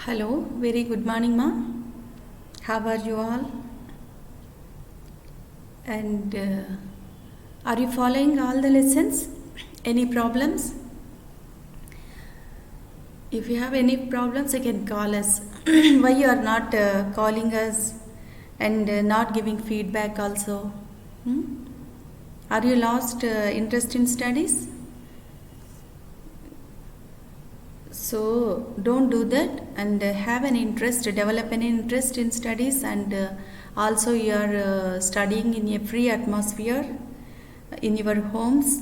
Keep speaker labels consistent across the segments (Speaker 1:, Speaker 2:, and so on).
Speaker 1: Hello, very good morning, ma. How are you all? And are you following all the lessons? Any problems? If you have any problems, you can call us. Why you are not calling us and not giving feedback also? Hmm? Are you lost interest in studies? So don't do that and have an interest, develop an interest in studies, and also you are studying in a free atmosphere in your homes.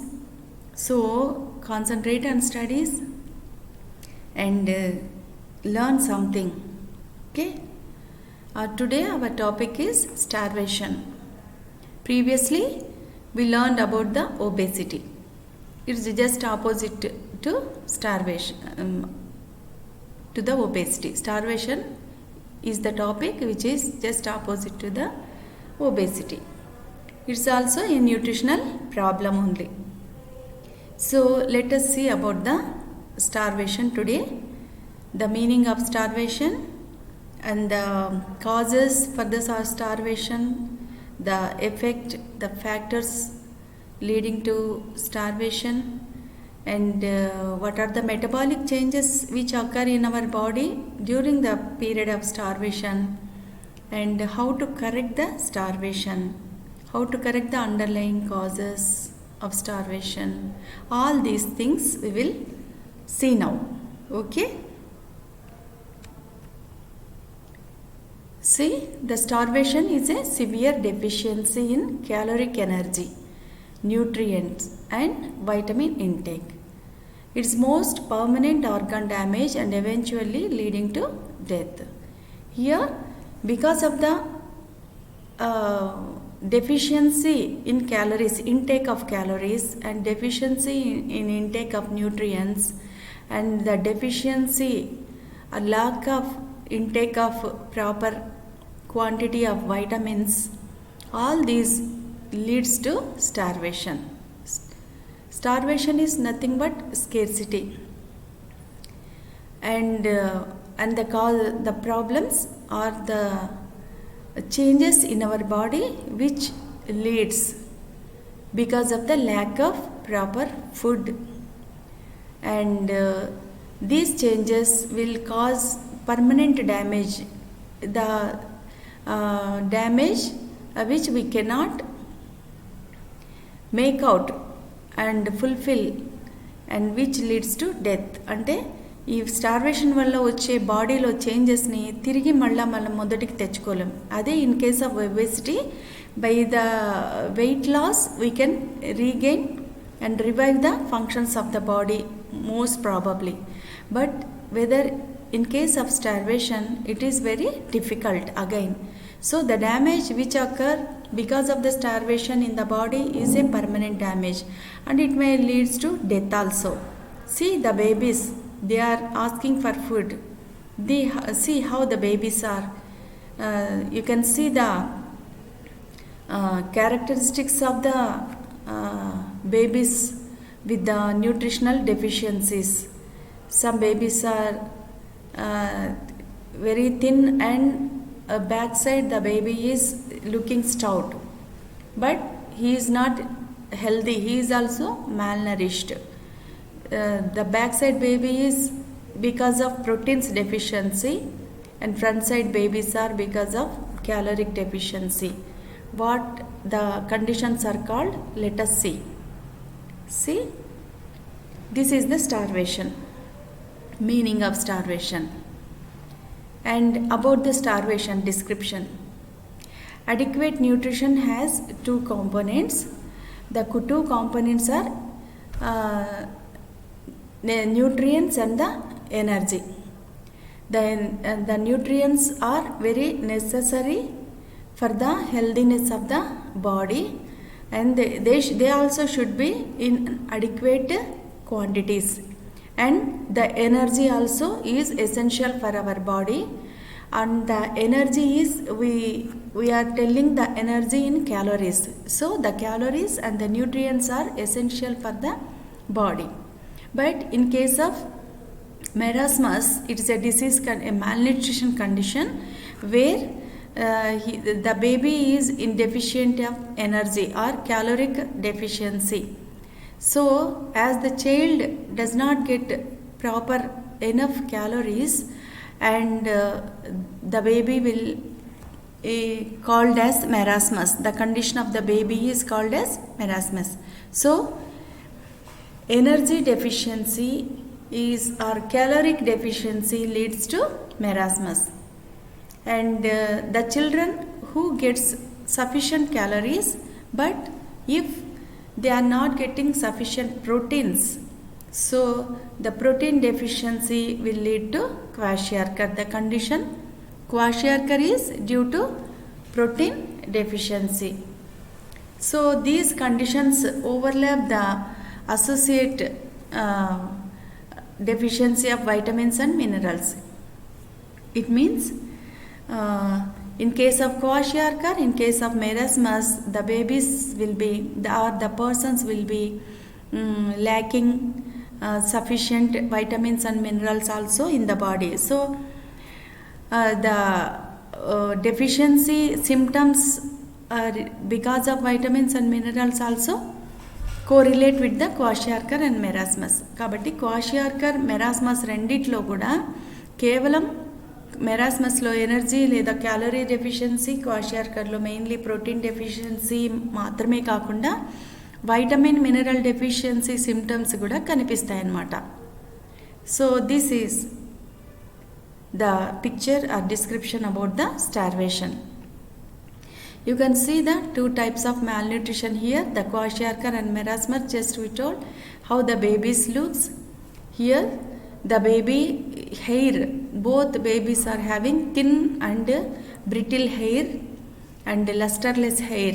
Speaker 1: So concentrate on studies and learn something. Okay. Today our topic is starvation. Previously we learned about the obesity. It's just opposite to starvation, to the obesity. Starvation is the topic which is just opposite to the obesity. It's also a nutritional problem only. So let us see about the starvation today, the meaning of starvation and the causes for the starvation, the effect, the factors leading to starvation, and what are the metabolic changes which occur in our body during the period of starvation, and how to correct the starvation, how to correct the underlying causes of starvation. All these things we will see now. Okay. See, the starvation is a severe deficiency in caloric energy, nutrients and vitamin intake. It's most permanent organ damage and eventually leading to death. Here, because of the deficiency in calories, intake of calories, and deficiency in intake of nutrients, and the deficiency, a lack of intake of proper quantity of vitamins, all these leads to starvation. Starvation is nothing but scarcity, and the problems are the changes in our body which leads because of the lack of proper food, and these changes will cause permanent damage, the damage which we cannot make out and fulfill, and which leads to death. అంటే ఈ starvation వల్ల వచ్చే బాడీలో చేంజెస్ని తిరిగి మళ్ళీ మనం మొదటికి తెచ్చుకోలేం. అదే in case of obesity, by the weight loss we can regain and revive the functions of the body most probably. But whether in case of starvation, it is very difficult again. So the damage which occur because of the starvation in the body is a permanent damage, and it may leads to death also. See the babies, they are asking for food. They see how the babies are. You can see the characteristics of the babies with the nutritional deficiencies. Some babies are very thin, and backside the baby is looking stout, but he is not healthy, he is also malnourished. The backside baby is because of proteins deficiency, and front side babies are because of caloric deficiency. What the conditions are called, let us see. See, this is the starvation, meaning of starvation. And about the starvation description, adequate nutrition has two components. The two components are nutrients and the energy. The nutrients are very necessary for the healthiness of the body, and they also should be in adequate quantities. And the energy also is essential for our body, and the energy is, we are telling the energy in calories. So the calories and the nutrients are essential for the body. But in case of marasmus, it is a disease, a malnutrition condition where the baby is in deficient of energy or caloric deficiency. So as the child does not get proper enough calories, and the baby will called as marasmus. The condition of the baby is called as marasmus. So energy deficiency is, or caloric deficiency leads to marasmus. And the children who gets sufficient calories, but if they are not getting sufficient proteins, so the protein deficiency will lead to kwashiorkor. The condition kwashiorkor is due to protein deficiency. So these conditions overlap the associate deficiency of vitamins and minerals. It means in case of kwashiorkor, in case of marasmus, the babies will be, or the persons will be lacking sufficient vitamins and minerals also in the body. So the deficiency symptoms because of vitamins and minerals also correlate with the kwashiorkor and marasmus. కాబట్టి kwashiorkor marasmus రెండిట్లో కూడా కేవలం మెరాస్మస్లో energy లేదా calorie deficiency, క్వాషియార్కర్లో mainly protein deficiency మాత్రమే కాకుండా vitamin mineral deficiency symptoms కూడా కనిపిస్తాయి అన్నమాట. So this is the picture or description about the starvation. You can see the two types of malnutrition here, the kwashiorkor and marasmus. Just we told how the babies looks. Here the baby hair, both babies are having thin and brittle hair and lusterless hair,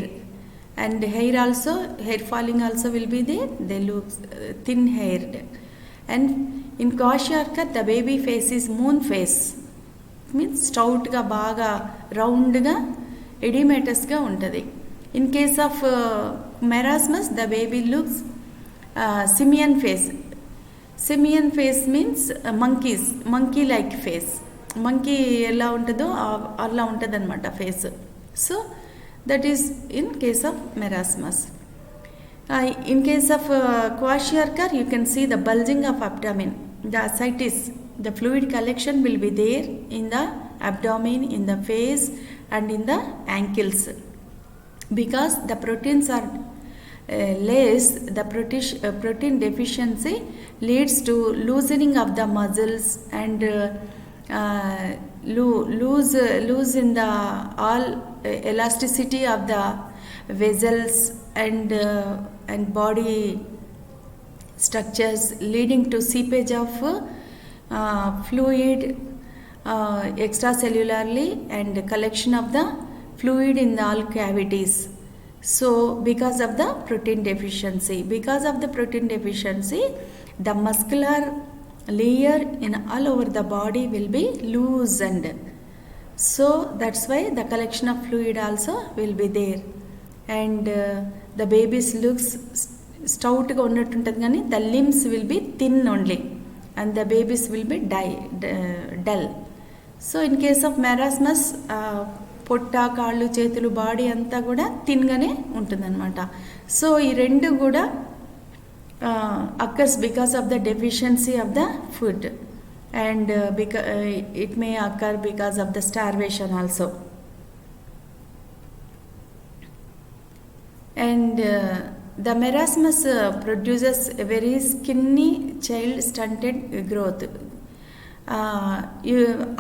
Speaker 1: and hair also, hair falling also will be there. They look thin haired. And in kwashiorkor the baby face is moon face, means stout ga baga round ga ఎడిమేటస్గా ఉంటుంది. In case of marasmus the baby looks simian face. Simian face means monkey like face. Monkey ఎలా ఉంటుందో అలా ఉంటుంది అనమాట face. So that is in case of marasmus. In case of kwashiorkor you can see the bulging of abdomen, the ascites, the fluid collection will be there in the abdomen, in the face and in the ankles. Because the proteins are less, the protein deficiency leads to loosening of the muscles and lose in the all elasticity of the vessels and body structures, leading to seepage of fluid extracellularly and collection of the fluid in all cavities. So because of the protein deficiency, the muscular layer in all over the body will be loosened. So that's why the collection of fluid also will be there, and the baby's looks stout ga unnattuntadi gaani the limbs will be thin only and the babies will be dull. So in case of marasmus పొట్ట, కాళ్ళు, చేతులు, body అంతా కూడా థిన్గానే ఉంటుందన్నమాట. So ఈ రెండు కూడా occurs because of the deficiency of the food, and it may occur because of the starvation also. And the marasmus produces a very skinny child, stunted growth.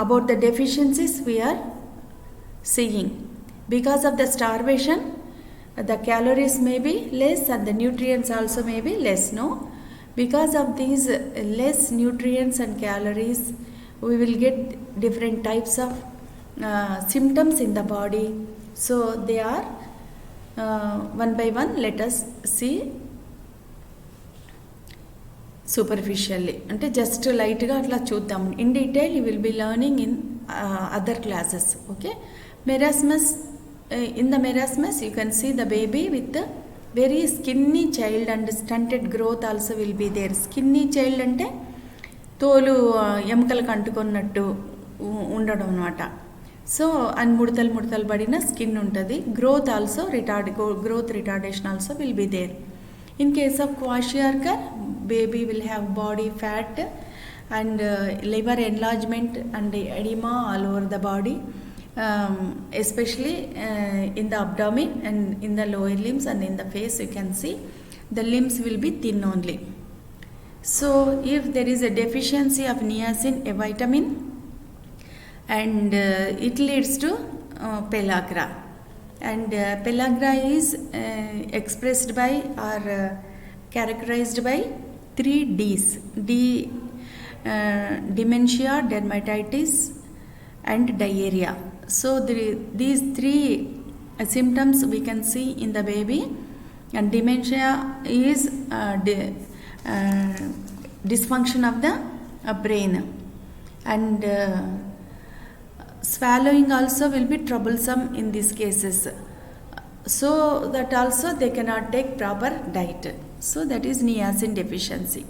Speaker 1: About the deficiencies we are seeing, because of the starvation the calories may be less and the nutrients also may be less. No, because of these less nutrients and calories we will get different types of symptoms in the body. So they are one by one. Let us see superficially, అంటే just లైట్గా అట్లా చూద్దాం. In detail you will be learning in other classes. Okay, marasmus, in the marasmus you can see the baby with very skinny child and stunted growth also will be there. Skinny child అంటే తోలు ఎముకలకు అంటుకున్నట్టు ఉండడం అనమాట. So and ముడతలు పడిన skin ఉంటుంది. Growth retardation also will be there. In case of kwashiorkor, baby will have body fat and liver enlargement and edema all over the body, especially in the abdomen and in the lower limbs and in the face. You can see the limbs will be thin only. So if there is a deficiency of niacin, a vitamin, and it leads to pellagra. And pellagra is expressed by or characterized by 3 D's: dementia, dermatitis, and diarrhea. So these 3 symptoms we can see in the baby. And dementia is dysfunction of the brain, and swallowing also will be troublesome in these cases, so that also they cannot take proper diet. So that is niacin deficiency.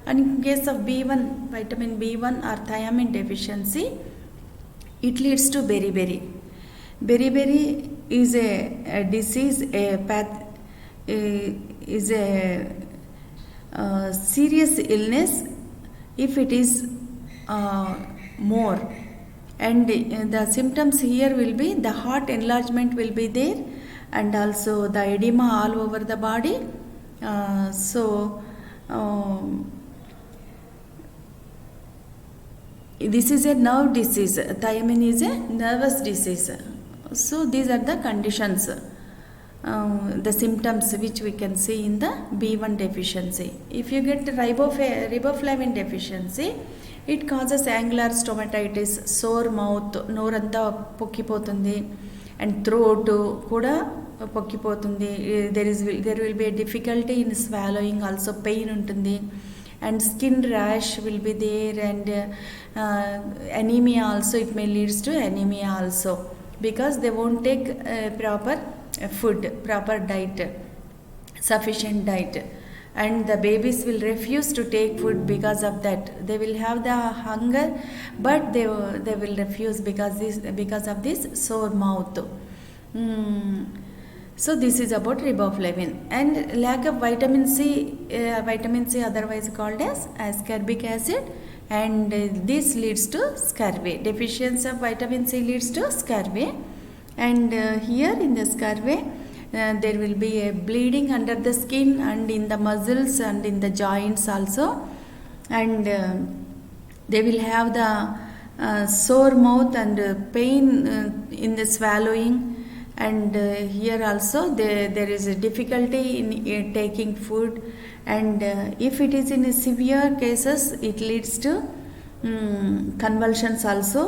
Speaker 1: And in case of B1, vitamin B1 or thiamine deficiency, it leads to beriberi. Beriberi is a disease, is a serious illness if it is more. And the symptoms here will be the heart enlargement will be there, and also the edema all over the body. This is a nerve disease. Thiamine is a nervous disease. So these are the conditions, the symptoms which we can see in the B1 deficiency. If you get riboflavin deficiency, it causes angular stomatitis, sore mouth, నోరంతా పొక్కిపోతుంది, and throat కూడా పొక్కిపోతుంది. There will be a difficulty in swallowing, also pain ఉంటుంది, and skin rash will be there, and anemia also. It may leads to anemia also, because they won't take proper food, proper diet, sufficient diet. And the babies will refuse to take food because of that. They will have the hunger, but they will refuse because of this sore mouth. So this is about riboflavin. And lack of vitamin C, otherwise called as ascorbic acid, and this leads to scurvy. Deficiency of vitamin C leads to scurvy. And here in the scurvy, there will be a bleeding under the skin and in the muscles and in the joints also, and they will have the sore mouth and pain in the swallowing. And here also there is a difficulty in taking food, and if it is in severe cases, it leads to convulsions also,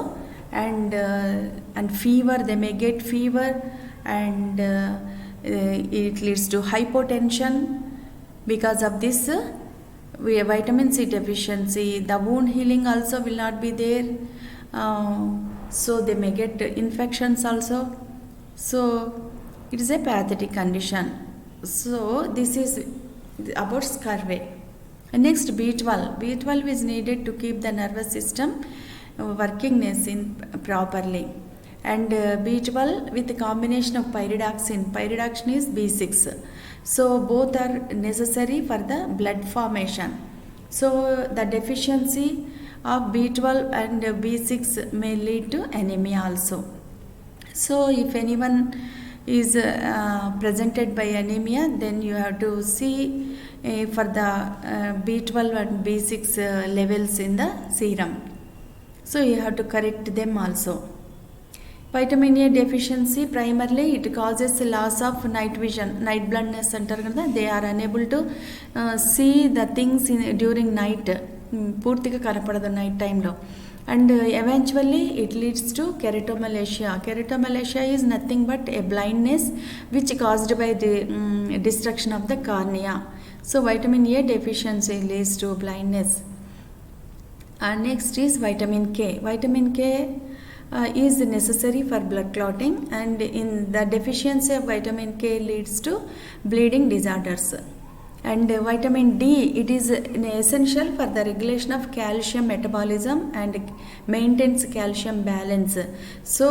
Speaker 1: and fever. They may get fever, and it leads to hypotension because of this vitamin C deficiency. The wound healing also will not be there, so they may get infections also. So it is a pathetic condition. So this is about scurvy. And next, B12. B12 is needed to keep the nervous system workingness in properly. And B12 with a combination of pyridoxine. Pyridoxine is B6. So both are necessary for the blood formation. So the deficiency of B12 and B6 may lead to anemia also. So if anyone is presented by anemia, then you have to see for the B12 and B6 levels in the serum. So you have to correct them also. Vitamin A deficiency, primarily it causes loss of night vision, night blindness అంటారు కదా. They are unable to see the things during night. పూర్తిగా కనపడదు night టైంలో. And eventually it leads to keratomalacia. Keratomalacia is nothing but a blindness which caused by the destruction of the cornea. So vitamin A deficiency leads to blindness. And next is vitamin K. Vitamin K is necessary for blood clotting, and in the deficiency of vitamin K leads to bleeding disorders. And vitamin D, it is essential for the regulation of calcium metabolism and maintains calcium balance. So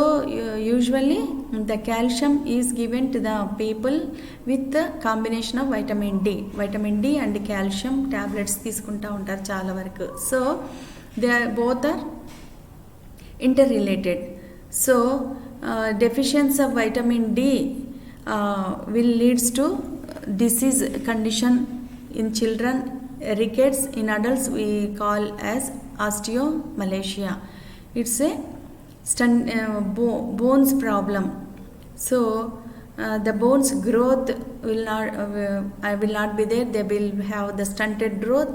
Speaker 1: usually the calcium is given to the people with the combination of vitamin D and calcium tablets తీసుకుంటా ఉంటారు చాలా వరకు. So they are both are interrelated. So deficiency of vitamin D will leads to disease condition in children, rickets. In adults we call as osteomalacia. It's a bones problem. So the bones growth will not be there. They will have the stunted growth,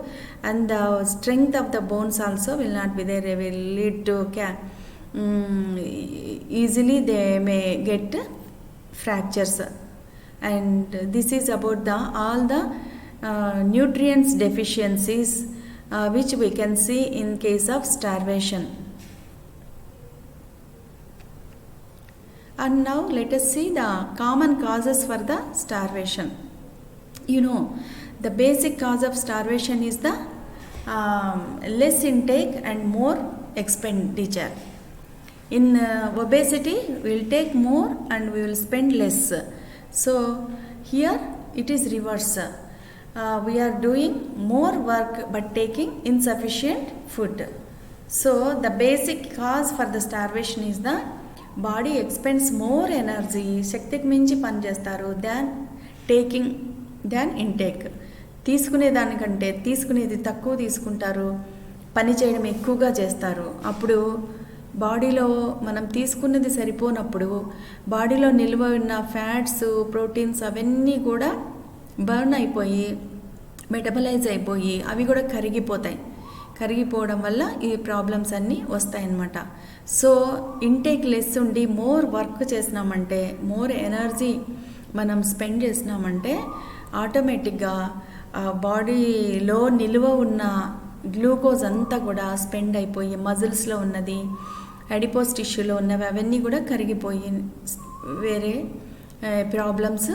Speaker 1: and the strength of the bones also will not be there. They will lead to easily they may get fractures. And this is about all the nutrients deficiencies which we can see in case of starvation. And now let us see the common causes for the starvation. You know, the basic cause of starvation is the less intake and more expenditure. In obesity, we will take more and we will spend less. So here it is reverse. We are doing more work but taking insufficient food. So the basic cause for the starvation is the body expends more energy, శక్తికి మించి పని చేస్తారు than intake. తీసుకునే దానికంటే తీసుకునేది తక్కువ తీసుకుంటారు, పని చేయడం ఎక్కువగా చేస్తారు. అప్పుడు బాడీలో మనం తీసుకున్నది సరిపోనప్పుడు బాడీలో నిల్వ ఉన్న ఫ్యాట్స్, ప్రోటీన్స్ అవన్నీ కూడా బర్న్ అయిపోయి మెటబలైజ్ అయిపోయి అవి కూడా కరిగిపోవడం వల్ల ఈ ప్రాబ్లమ్స్ అన్నీ వస్తాయన్నమాట. సో ఇంటేక్ లెస్ ఉండి మోర్ వర్క్ చేసినామంటే, మోర్ ఎనర్జీ మనం స్పెండ్ చేసినామంటే ఆటోమేటిక్గా బాడీలో నిల్వ ఉన్న గ్లూకోజ్ అంతా కూడా స్పెండ్ అయిపోయి మజిల్స్లో ఉన్నది, అడిపోస్ టిష్యూలో ఉన్నవి అవన్నీ కూడా కరిగిపోయి వేరే ప్రాబ్లమ్స్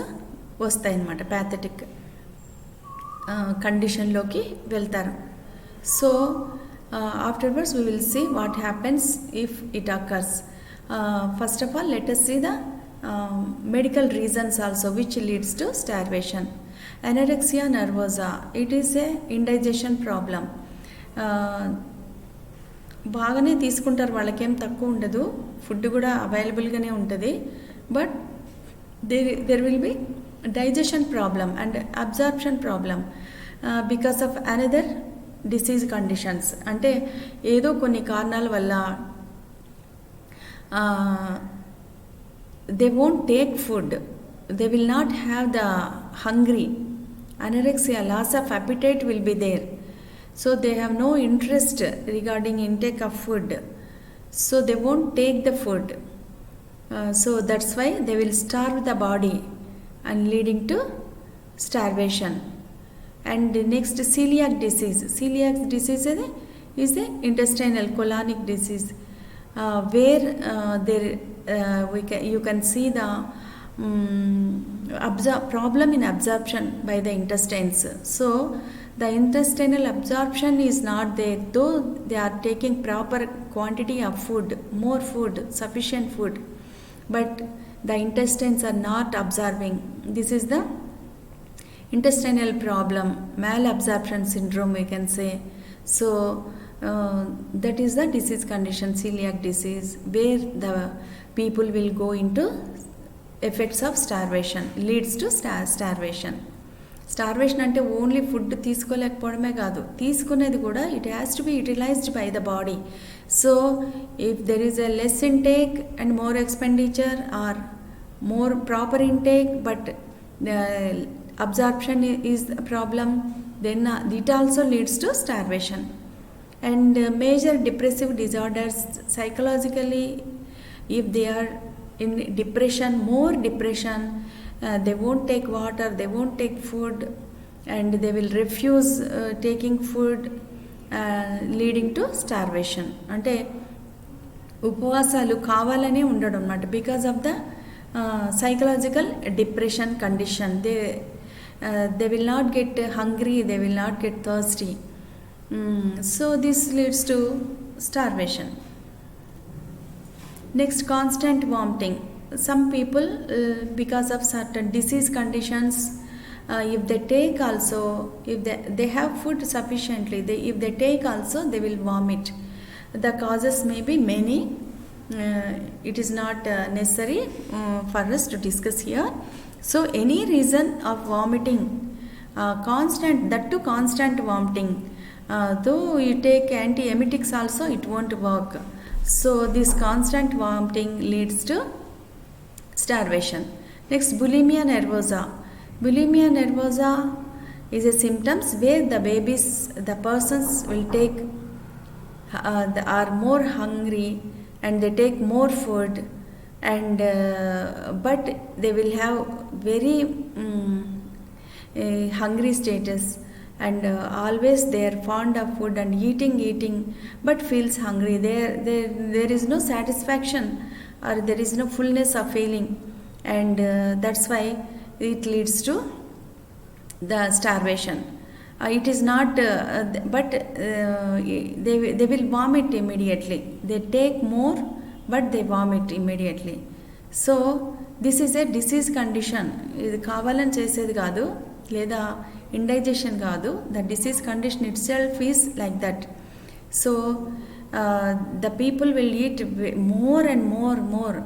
Speaker 1: వస్తాయన్నమాట, ప్యాథటిక్ కండిషన్లోకి వెళ్తారు. So afterwards we will see what happens if it occurs. First of all let us see the medical reasons also which leads to starvation. Anorexia nervosa, it is a indigestion problem. బాగానే తీసుకుంటారు, వాళ్ళకేం తక్కువ ఉండదు, food కూడా అవైలబుల్గానే ఉంటుంది, but there will B digestion problem and absorption problem because of another disease conditions. అంటే ఏదో కొన్ని కారణాల వల్ల they won't take food, they will not have the hungry. Anorexia, loss of appetite will be there, so they have no interest regarding intake of food, so they won't take the food. So that's why they will starve the body and leading to starvation. And next, celiac disease. Celiac disease is the intestinal colonic disease, where you can see the problem in absorption by the intestines. So the intestinal absorption is not there, though they are taking proper quantity of food, more food, sufficient food, but the intestines are not absorbing. This is the intestinal problem, malabsorption syndrome we can say. So that is the disease condition, celiac disease, where the people will go into effects of starvation, leads to starvation. Starvation అంటే only food తీసుకోలేకపోవడమే కాదు, తీసుకునేది కూడా it has to be utilised by the body. So if there is a less intake and more expenditure or more proper intake but absorption is a problem, then it also leads to starvation. And major depressive disorders, psychologically, if they are in depression, more depression, they won't take water, they won't take food, and they will refuse taking food, leading to starvation. అంటే ఉపవాసాలు కావాలనే ఉండడం అన్నమాట, because of the psychological depression condition. they will not get hungry, they will not get thirsty. So this leads to starvation. Next, constant vomiting. Some people, because of certain disease conditions, if they take also, if they have food sufficiently, if they take also, they will vomit. The causes may be many. It is not necessary for us to discuss here. So any reason of vomiting, constant vomiting, though you take antiemetics also, it won't work. So this constant vomiting leads to starvation. Next, bulimia nervosa. Bulimia nervosa is a symptoms where the persons will take are more hungry and they take more food, and but they will have very hungry status, and always they are fond of food and eating but feels hungry. There is no satisfaction, or there is no fullness of feeling, and that's why it leads to the starvation. It is not but they will vomit immediately. They take more but they vomit immediately. So this is a disease condition. ఇది కావాలని చేసేది కాదు, లేదా indigestion కాదు. The disease condition itself is like that. So the people will eat more and more.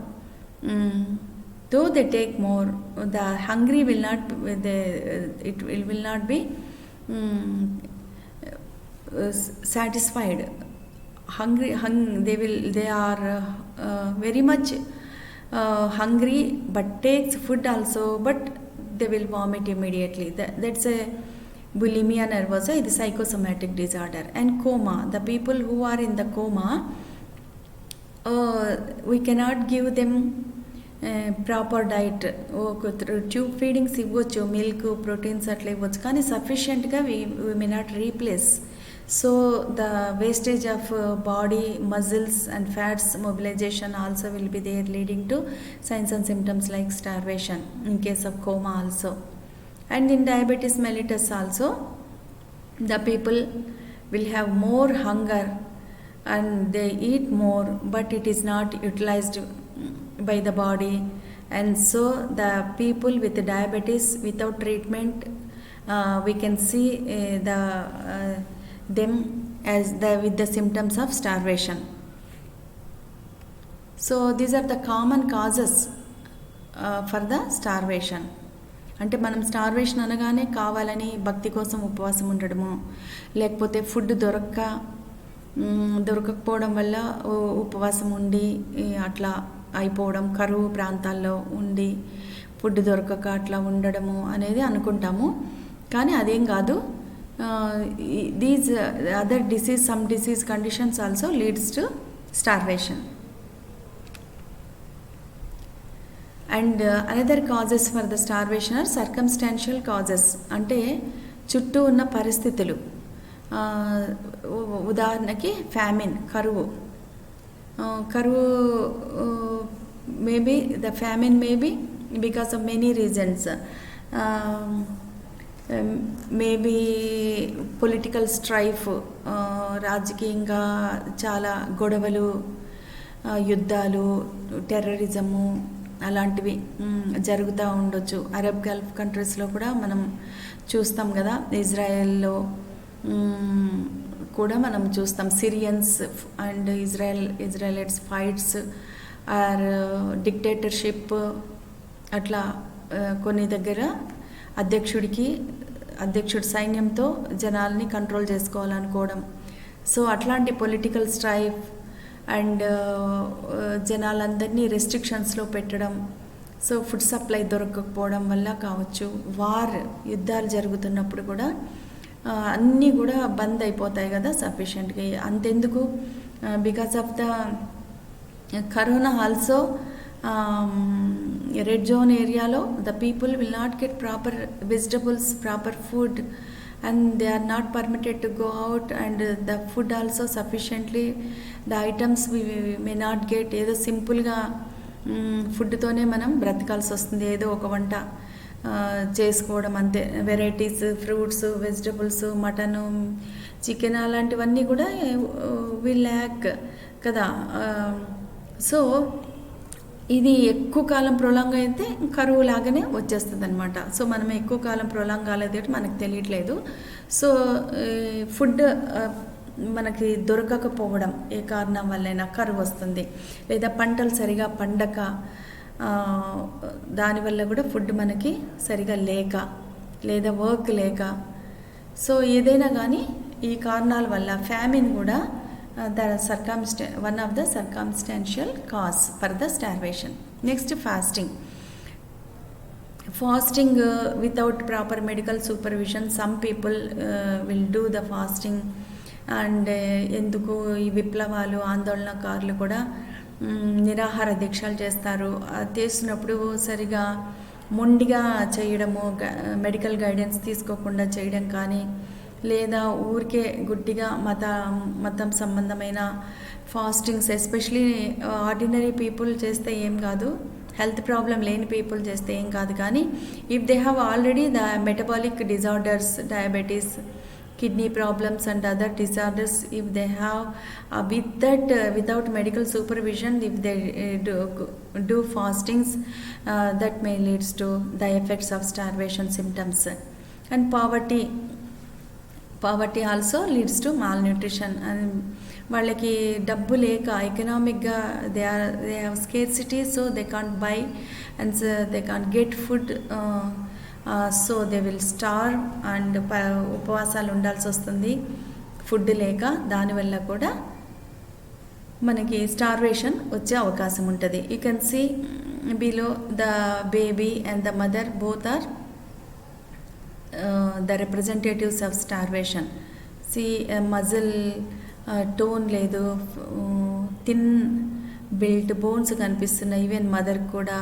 Speaker 1: Though they take more, the hungry will not will not be satisfied. They are very much hungry but takes food also, but they will vomit immediately. That's a bulimia nervosa. It is psychosomatic disorder. And coma, the people who are in the coma, we cannot give them proper diet. Tube feedings ఇవ్వచ్చు, milk, proteins అట్లా ఇవ్వచ్చు, కానీ సఫిషియెంట్గా we may not replace. So the wastage of body muscles and fats mobilization also will be there, leading to signs and symptoms like starvation in case of coma also. And in diabetes mellitus also, the people will have more hunger and they eat more, but it is not utilized by the body. And so the people with diabetes without treatment, we can see them as with the symptoms of starvation. So these are the common causes for the starvation. అంటే మనం starvation అనగానే కావాలని భక్తి కోసం ఉపవాసం ఉండడము, లేకపోతే food దొరకకపోవడం వల్ల ఉపవాసం ఉండి అట్లా అయిపోవడం, కరువు ప్రాంతాల్లో ఉండి ఫుడ్ దొరకక అట్లా ఉండడము అనేది అనుకుంటాము. కానీ అదేం కాదు. These other disease, some disease conditions also leads to starvation. And another causes for the starvation are circumstantial causes. అంటే చుట్టూ ఉన్న పరిస్థితులు. ఉదాహరణకి ఫ్యామిన్, కరువు. Maybe the famine may be because of many reasons. Maybe political strife, రాజకీయంగా చాలా గొడవలు, యుద్ధాలు, టెర్రరిజము అలాంటివి జరుగుతూ ఉండొచ్చు. అరబ్ గల్ఫ్ కంట్రీస్లో కూడా మనం చూస్తాం కదా, ఇజ్రాయెల్లో కూడా మనం చూస్తాం. Syrians and Israelites fights or dictatorship, అట్లా కొన్ని దగ్గర అధ్యక్షుడి సైన్యంతో జనాల్ని కంట్రోల్ చేసుకోవాలనుకోవడం. సో అట్లాంటి పొలిటికల్ స్ట్రైఫ్ అండ్ జనాలందరినీ రెస్ట్రిక్షన్స్లో పెట్టడం. సో ఫుడ్ సప్లై దొరకకపోవడం వల్ల కావచ్చు. యుద్ధాలు జరుగుతున్నప్పుడు కూడా అన్నీ కూడా బంద్ అయిపోతాయి కదా సఫిషియెంట్గా. అంతెందుకు, because of the corona also, red zone ఏరియాలో the people will not get proper vegetables, proper food, and they are not permitted to go out, and the food also sufficiently, the items we may not get. ఏదో సింపుల్గా ఫుడ్తోనే మనం బ్రతకాల్సి వస్తుంది, ఏదో ఒక వంట చేసుకోవడం అంతే. Varieties, fruits, vegetables, mutton, chicken అలాంటివన్నీ కూడా వి ల్యాక్ కదా. సో ఇది ఎక్కువ కాలం ప్రొలాంగ్ అయితే కరువు లాగానే వచ్చేస్తుంది అనమాట. సో మనం ఎక్కువ కాలం ప్రొలాంగ్ కాలేదు మనకు తెలియట్లేదు. సో ఫుడ్ మనకి దొరకకపోవడం ఏ కారణం వల్లైనా కరువు వస్తుంది, లేదా పంటలు సరిగా పండక దానివల్ల కూడా ఫుడ్ మనకి సరిగా లేక, లేదా వర్క్ లేక, సో ఏదైనా కానీ ఈ కారణాల వల్ల ఫ్యామిన్ కూడా one of the circumstantial cause for the starvation. Next, fasting. Fasting without proper medical supervision, some people will do the fasting. And ఎందుకు ఈ విప్లవాలు, ఆందోళనకారులు కూడా నిరాహార దీక్షలు చేస్తారు. చేస్తున్నప్పుడు సరిగా మొండిగా చేయడము, మెడికల్ గైడెన్స్ తీసుకోకుండా చేయడం కానీ, లేదా ఊరికే గుడ్డిగా మతం సంబంధమైన ఫాస్టింగ్స్, ఎస్పెషలీ ఆర్డినరీ పీపుల్ చేస్తే ఏం కాదు, హెల్త్ ప్రాబ్లం లేని పీపుల్ చేస్తే ఏం కాదు. కానీ if they have already the metabolic disorders, diabetes, kidney problems and other disorders, if they have without medical supervision, if they do fastings, that may leads to the effects of starvation symptoms. And poverty also leads to malnutrition. And వాళ్ళకి డబ్బు లేక, ఎకనామిక్గా they have scarcity, so they can't buy and so they can't get food, so they will starve and ఉపవాసాలు ఉండాల్సి వస్తుంది food లేక. దానివల్ల కూడా మనకి స్టార్వేషన్ వచ్చే అవకాశం ఉంటుంది. You can see below the baby and the mother both are the representatives of starvation. See muscle tone లేదు, థిన్ బిల్ట్ బోన్స్ కనిపిస్తున్నాయి ఈవెన్ మదర్ కూడా.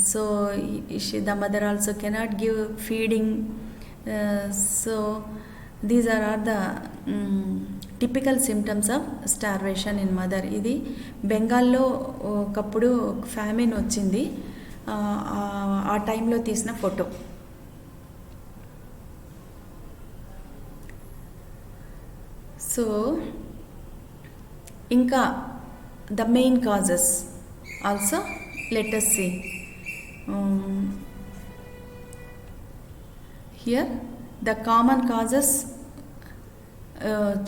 Speaker 1: So the mother also cannot give feeding. So these are the typical symptoms of starvation in mother. ఇది బెంగాల్లో ఒకప్పుడు famine వచ్చింది, ఆ టైంలో తీసిన ఫోటో. సో ఇంకా the main causes also let us see. Here the common causes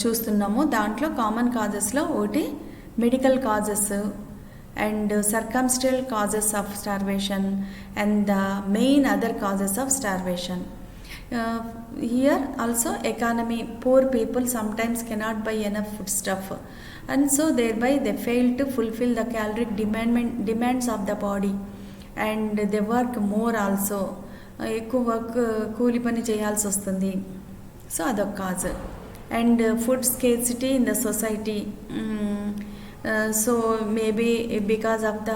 Speaker 1: చూస్తున్నాము. దాంట్లో కామన్ కాజెస్లో ఒకటి medical causes and circumstantial causes of starvation and the main other causes of starvation. Here also economy, poor people sometimes cannot buy enough food stuff, and so thereby they fail to fulfill the caloric demands of the body, and they work more also. ఎక్కువ work, కూలి పని చేయాల్సి వస్తుంది. So అదొక cause. And food scarcity in the society. So maybe because of the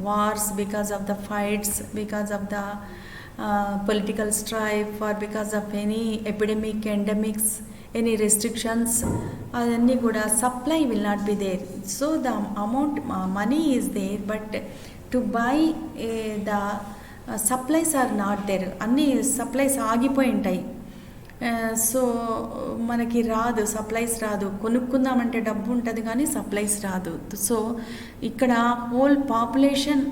Speaker 1: wars, because of the fights, because of the political strife, or because of any epidemic, endemics, any restrictions, adanni kuda supply will not be there. So the amount money is there, but to buy the supplies are not there. Anni supplies ఆగిపోయి ఉంటాయి. So మనకి రాదు, supplies రాదు. కొనుక్కుందామంటే డబ్బు ఉంటుంది కానీ supplies రాదు. So ఇక్కడ whole population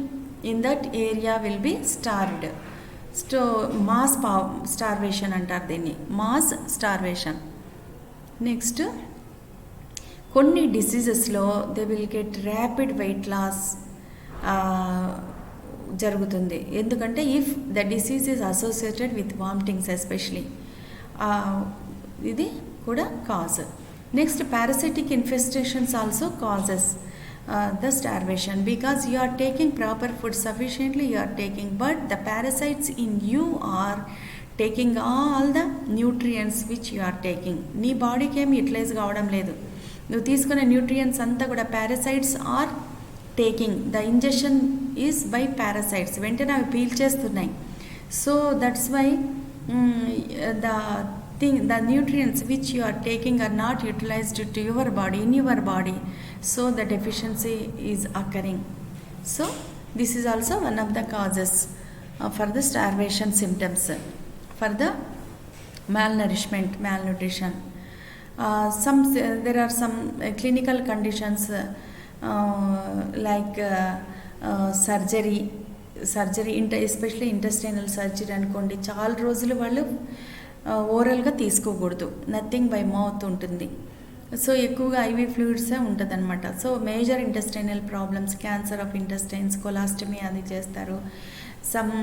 Speaker 1: in that area will be starved. Mass starvation అంటారు దీన్ని, మాస్ స్టార్వేషన్. నెక్స్ట్, కొన్ని డిసీజెస్లో they will get rapid weight loss జరుగుతుంది. ఎందుకంటే if the disease is associated with vomitings especially, ఇది కూడా cause. Next, parasitic infestations also causes the starvation, because you are taking proper food sufficiently, you are taking, but the parasites in you are taking all the nutrients which you are taking. నీ బాడీకి ఏమి utilise కావడం లేదు. నువ్వు తీసుకునే nutrients అంతా కూడా parasites are taking. The injection is by parasites, వెంటనే అవి పీల్చేస్తున్నాయి. So that's why the nutrients which you are taking are not utilized to your body, in your body, so the deficiency is occurring. So this is also one of the causes. for the starvation symptoms, for the malnutrition. There are some clinical conditions like surgery, especially intestinal surgery అనుకోండి, చాలా రోజులు వాళ్ళు ఓరల్గా తీసుకోకూడదు, nothing by mouth ఉంటుంది. So ఎక్కువగా IV ఫ్లూయిడ్సే ఉంటుంది అనమాట. So major intestinal problems, cancer of intestines, colostomy అది చేస్తారు, సమ్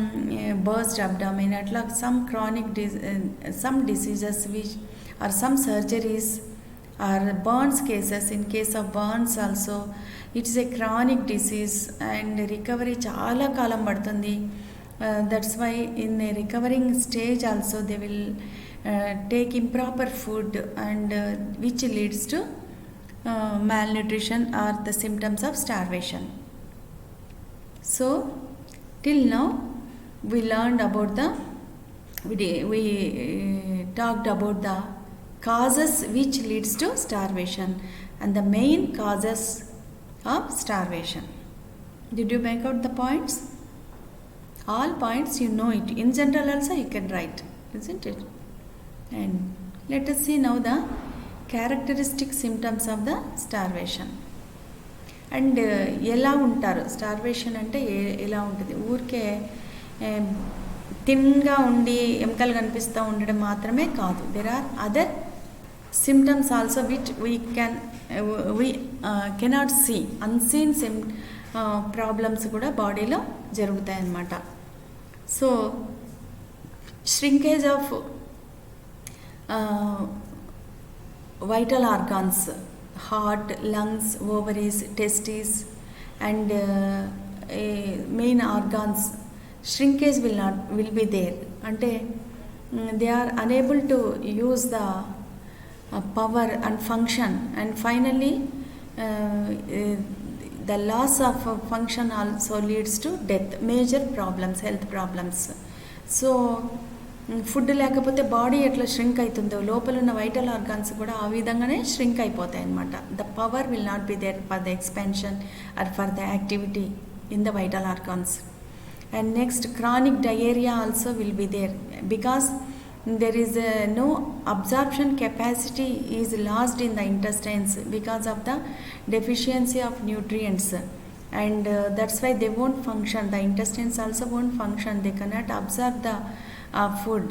Speaker 1: బర్స్ట్ అబ్డామిన్, అట్లా some chronic some diseases which are some surgeries or burns cases. In case of burns also it's a chronic disease and recovery చాలా కాలం పడుతుంది. That's why in a recovering stage also they will take improper food and which leads to malnutrition or the symptoms of starvation. So till now we learned about we talked about the causes which leads to starvation and the main causes of starvation. Did you make out the points? All points you know it. In general also you can write, isn't it? And let us see now the characteristic symptoms of the starvation. And ఎలా ఉంటారు starvation అంటే ఎలా ఉంటుంది? ఊరికే థిన్గా ఉండి ఎముకలు కనిపిస్తూ ఉండడం మాత్రమే కాదు. There are other symptoms also which we cannot see, unseen problems కూడా బాడీలో జరుగుతాయి అన్నమాట. So shrinkage of vital organs, heart, lungs, ovaries, testes and main organs, shrinkage will be there. Ante they are unable to use the power and function, and finally the loss of function also leads to death, major problems, health problems. So food లేకపోతే body ఎట్లా shrink అవుతుందో లోపల ఉన్న vital organs కూడా ఆ విధంగానే shrink అయిపోతాయి అన్నమాట. The power will not be there for the expansion or for the activity in the vital organs. And next chronic diarrhoea also will be there because there is no absorption capacity is lost in the intestines because of the deficiency of nutrients, and that's why they won't function. The intestines also won't function, they cannot absorb the food.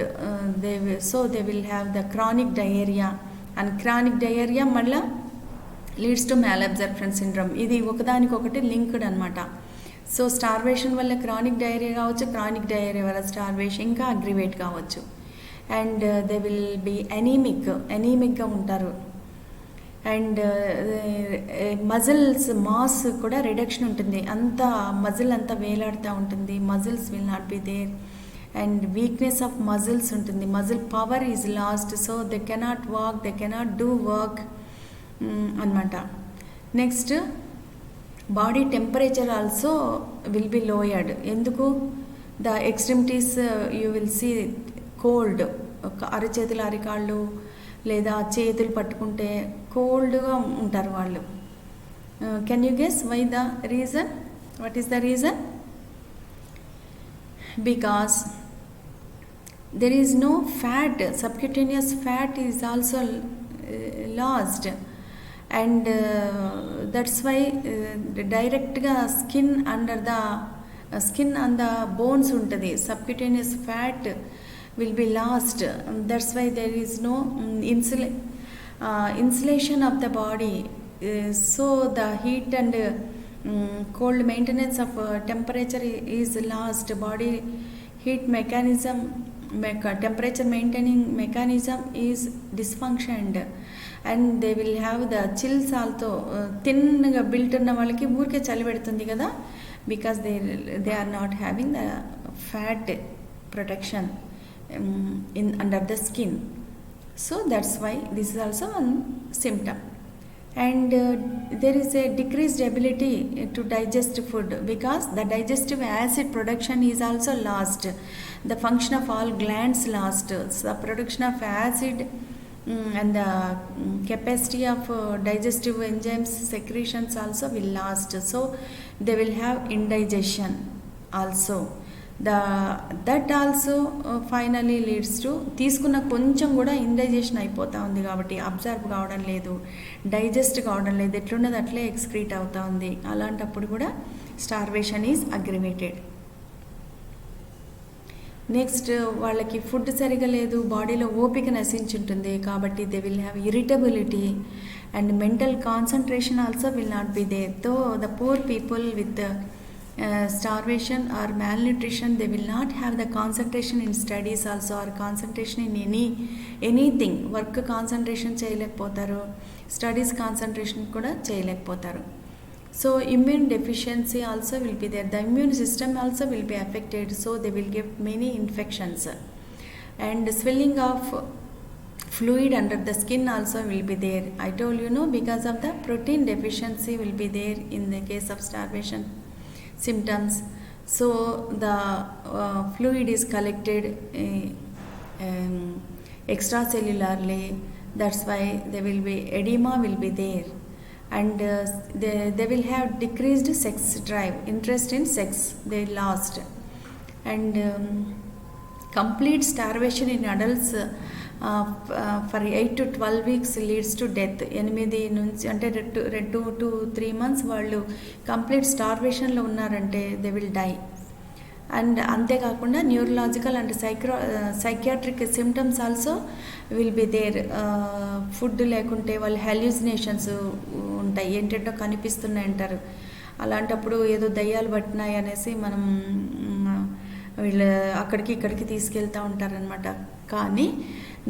Speaker 1: So they will have the chronic diarrhea, and chronic diarrhea malla leads to malabsorption syndrome. ఇది ఒకదానికొకటి linked అనమాట. So starvation వల్ల chronic diarrhoea కావచ్చు, chronic diarrhoea వల్ల starvation ఇంకా aggravate కావచ్చు. And they will be ఎనీమిక్గా ఉంటారు. అండ్ మజిల్స్ మాస్ కూడా రిడక్షన్ ఉంటుంది, అంతా మజిల్ అంతా వేలాడుతూ ఉంటుంది, muscles will not be there. And weakness of muscles ఉంటుంది, muscle power is lost, so they cannot walk, they cannot do work అనమాట. Next body temperature also will be lowered. ఎందుకు? The extremities you will see cold, అరచేతులు అరికాళ్ళు లేదా చేతులు పట్టుకుంటే కోల్డ్గా ఉంటారు వాళ్ళు. Can you guess why the reason? What is the reason? Because there is no fat, subcutaneous fat is also lost, and that's why directగా skin under the skin on the bones ఉంటుంది, subcutaneous fat will be lost. That's why there is no insulation of the body, so the heat and cold maintenance of temperature is lost. Body heat mechanism, temperature maintaining mechanism is dysfunctioned, and they will have the chills also. థిన్గా built ఉన్న వాళ్ళకి ఊరికే చలి పెడుతుంది కదా, because they are not having the fat protection under the skin. So that's why this is also one symptom. And there is a decreased ability to digest food because the digestive acid production is also lost. The function of all glands lost. So the production of acid and the capacity of digestive enzymes secretions also will lost. So they will have indigestion also. That also finally leads to తీసుకున్న కొంచెం కూడా indigestion అయిపోతూ ఉంది కాబట్టి observe కావడం లేదు, digest కావడం లేదు, ఎట్లున్నది అట్లే ఎక్స్క్రీట్ అవుతూ ఉంది. అలాంటప్పుడు కూడా స్టార్వేషన్ ఈజ్ అగ్రివేటెడ్. నెక్స్ట్ వాళ్ళకి ఫుడ్ సరిగా లేదు, బాడీలో ఓపిక నశించుంటుంది కాబట్టి they will have irritability and mental concentration also will not be there. To the poor people with starvation or malnutrition, they will not have the concentration in studies also or concentration in anything. Work concentration చేయలేకపోతారు, studies concentration కూడా చేయలేకపోతారు. So immune deficiency also will be there. The immune system also will be affected, so they will get many infections. And swelling of fluid under the skin also will be there. I told you, no, because of the protein deficiency will be there in the case of starvation symptoms. So the fluid is collected extracellularly, that's why there will be edema will be there, and they will have decreased sex drive, interest in sex they lost, and complete starvation in adults for 8 to 12 weeks leads to death. 8 నుంచి అంటే 2 to 3 months వాళ్ళు complete స్టార్వేషన్లో ఉన్నారంటే they will die. And అంతేకాకుండా neurological and psychiatric symptoms also will be there. Food లేకుంటే వాళ్ళు hallucinations ఉంటాయి, ఏంటంటే కనిపిస్తున్నాయి అంటారు. అలాంటప్పుడు ఏదో దయ్యాలు పట్టినాయి అనేసి మనం వీళ్ళు అక్కడికి ఇక్కడికి తీసుకెళ్తూ ఉంటారనమాట. కానీ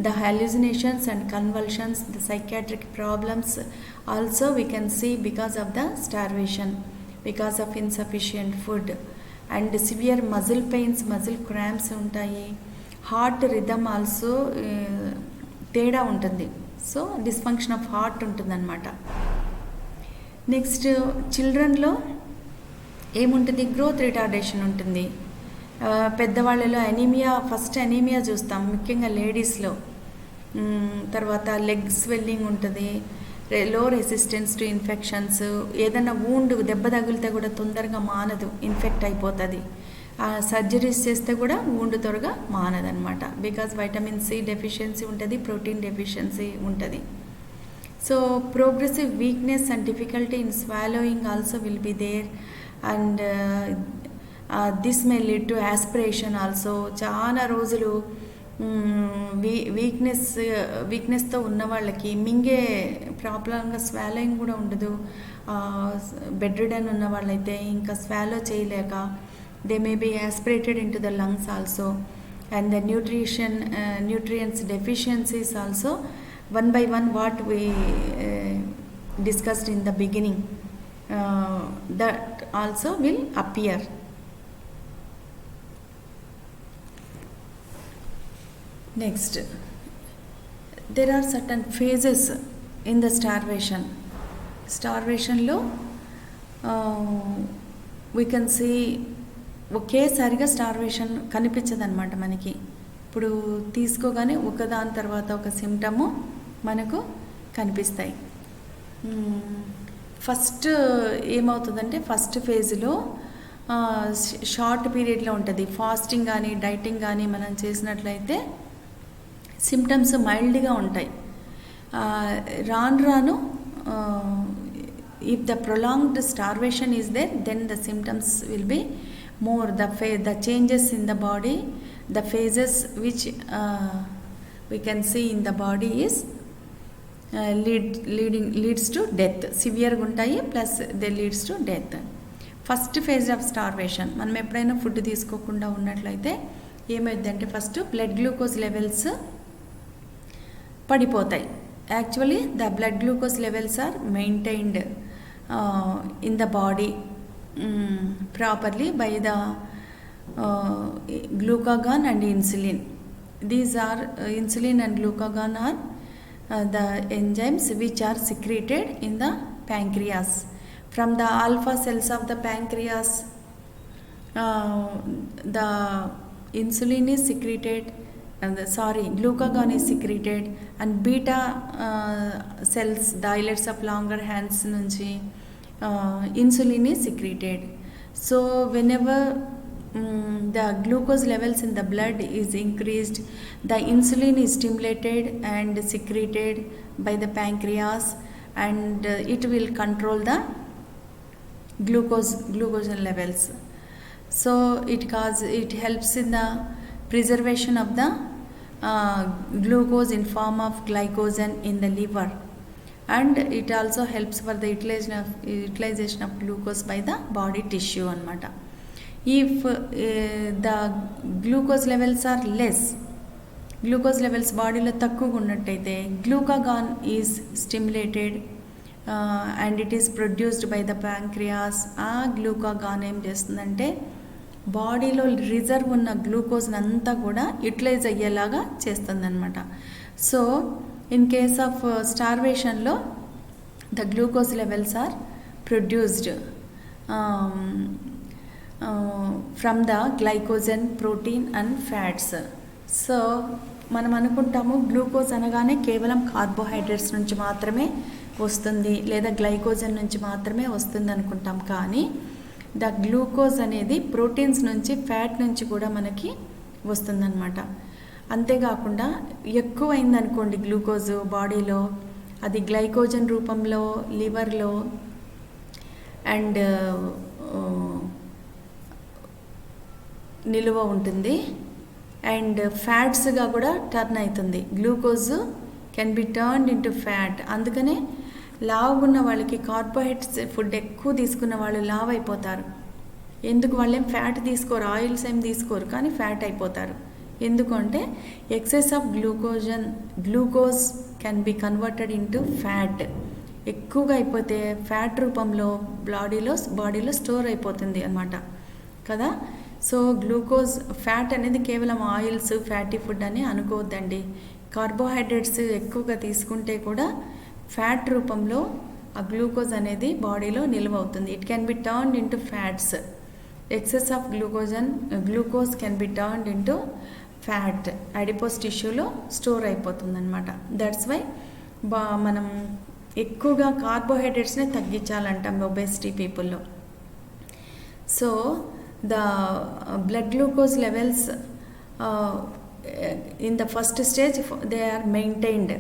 Speaker 1: the hallucinations and convulsions, the psychiatric problems also we can see because of the starvation, because of insufficient food, and severe muscle pains, muscle cramps ఉంటాయి. హార్ట్ రిథమ్ ఆల్సో తేడా ఉంటుంది, సో డిస్ఫంక్షన్ ఆఫ్ హార్ట్ ఉంటుందన్నమాట. Next చిల్డ్రన్లో ఏముంటుంది, growth retardation ఉంటుంది. పెద్దవాళ్ళలో anaemia, first anaemia చూస్తాం ముఖ్యంగా లేడీస్లో. తర్వాత లెగ్ స్వెల్లింగ్ ఉంటుంది, లో రెసిస్టెన్స్ టు ఇన్ఫెక్షన్స్. ఏదైనా వూండ్ దెబ్బ తగిలితే కూడా తొందరగా మానదు, ఇన్ఫెక్ట్ అయిపోతుంది. సర్జరీస్ చేస్తే కూడా వూండ్ త్వరగా మానదనమాట, బికాజ్ వైటమిన్ సి డెఫిషియన్సీ ఉంటుంది, ప్రోటీన్ డెఫిషియన్సీ ఉంటుంది. So progressive weakness and difficulty in swallowing also will be there, and this may lead to aspiration also. చాలా రోజులు వీక్నెస్తో ఉన్న వాళ్ళకి మింగే ప్రాబ్లంగా స్వాలోయింగ్ కూడా ఉండదు. బెడ్ రిడన్ ఉన్న వాళ్ళైతే ఇంకా స్వాలో చేయలేక they may be aspirated into the lungs also, and the nutrients deficiencies also one by one what we discussed in the beginning, that also will appear. Next, there are certain phases in the starvation. Starvation-లో we can see ఒకేసారిగా starvation కనిపించదన్నమాట మనకి. ఇప్పుడు తీసుకోగానే ఒకదాని తర్వాత ఒక symptom మనకు కనిపిస్తాయి. First ఏమవుతుందంటే, ఫస్ట్ ఫేజ్లో షార్ట్ పీరియడ్లో ఉంటుంది. ఫాస్టింగ్ కానీ డైటింగ్ కానీ మనం చేసినట్లయితే సిమ్టమ్స్ మైల్డ్గా ఉంటాయి. రాను రాను if the prolonged starvation is there, then the symptoms will be more. The changes in the body, the phases which we can see in the body is leads to death. Severe ఉంటాయి, plus they leads to death. First phase of starvation, మనం ఎప్పుడైనా food తీసుకోకుండా ఉన్నట్లయితే ఏమైందంటే, first blood glucose levels పడిపోతాయి. Actually the blood glucose levels are maintained in the body properly by the glucagon and insulin. These are insulin and glucagon are the enzymes which are secreted in the pancreas. From the alpha cells of the pancreas, the insulin is secreted, glucagon is secreted, and beta cells, the islets of longer hands nunchi insulin is secreted. So whenever the glucose levels in the blood is increased, the insulin is stimulated and secreted by the pancreas, and it will control the glucose levels. So it helps in the preservation of the glucose in form of glycogen in the liver, and it also helps for the utilization of glucose by the body tissue anamata. If the glucose levels are less, glucose levels బాడీలో తక్కువగా ఉన్నట్టయితే glucagon is stimulated and it is produced by the pancreas. ఆ glucagon ఏం చేస్తుందంటే బాడీలో reserve ఉన్న గ్లూకోజ్ని అంతా కూడా యూటిలైజ్ అయ్యేలాగా చేస్తుందన్నమాట. సో ఇన్ కేస్ ఆఫ్ స్టార్వేషన్లో the glucose levels are produced from the glycogen, protein and fats. So మనం అనుకుంటాము గ్లూకోజ్ అనగానే కేవలం కార్బోహైడ్రేట్స్ నుంచి మాత్రమే వస్తుంది లేదా గ్లైకోజన్ నుంచి మాత్రమే వస్తుంది అనుకుంటాం. కానీ ద గ్లూకోజ్ అనేది ప్రోటీన్స్ నుంచి, ఫ్యాట్ నుంచి కూడా మనకి వస్తుందన్నమాట. అంతేకాకుండా ఎక్కువైందనుకోండి గ్లూకోజ్ బాడీలో, అది గ్లైకోజన్ రూపంలో లివర్లో అండ్ నిలువ ఉంటుంది అండ్ ఫ్యాట్స్గా కూడా టర్న్ అవుతుంది. Glucose can be turned into fat. అందుకనే లావుగున్న వాళ్ళకి కార్బోహైడ్రేట్స్ ఫుడ్ ఎక్కువ తీసుకున్న వాళ్ళు లావ్ అయిపోతారు. ఎందుకు? వాళ్ళేం ఫ్యాట్ తీసుకోరు, ఆయిల్స్ ఏం తీసుకోరు, కానీ ఫ్యాట్ అయిపోతారు. ఎందుకంటే excess of glucose can be converted into fat. ఎక్కువగా అయిపోతే ఫ్యాట్ రూపంలో బాడీలో స్టోర్ అయిపోతుంది అన్నమాట కదా. సో గ్లూకోజ్, ఫ్యాట్ అనేది కేవలం ఆయిల్స్, ఫ్యాటీ ఫుడ్ అని అనుకోవద్దండి. కార్బోహైడ్రేట్స్ ఎక్కువగా తీసుకుంటే కూడా ఫ్యాట్ రూపంలో ఆ గ్లూకోజ్ అనేది బాడీలో నిల్వ అవుతుంది. It can be turned into fats. Excess of glucose can be turned into fat. Adipose టిష్యూలో స్టోర్ అయిపోతుంది అనమాట. దట్స్ వై మనం ఎక్కువగా కార్బోహైడ్రేట్స్నే తగ్గించాలంటాం ఒబేసిటీ పీపుల్లో. So the blood glucose levels in the first stage they are maintained.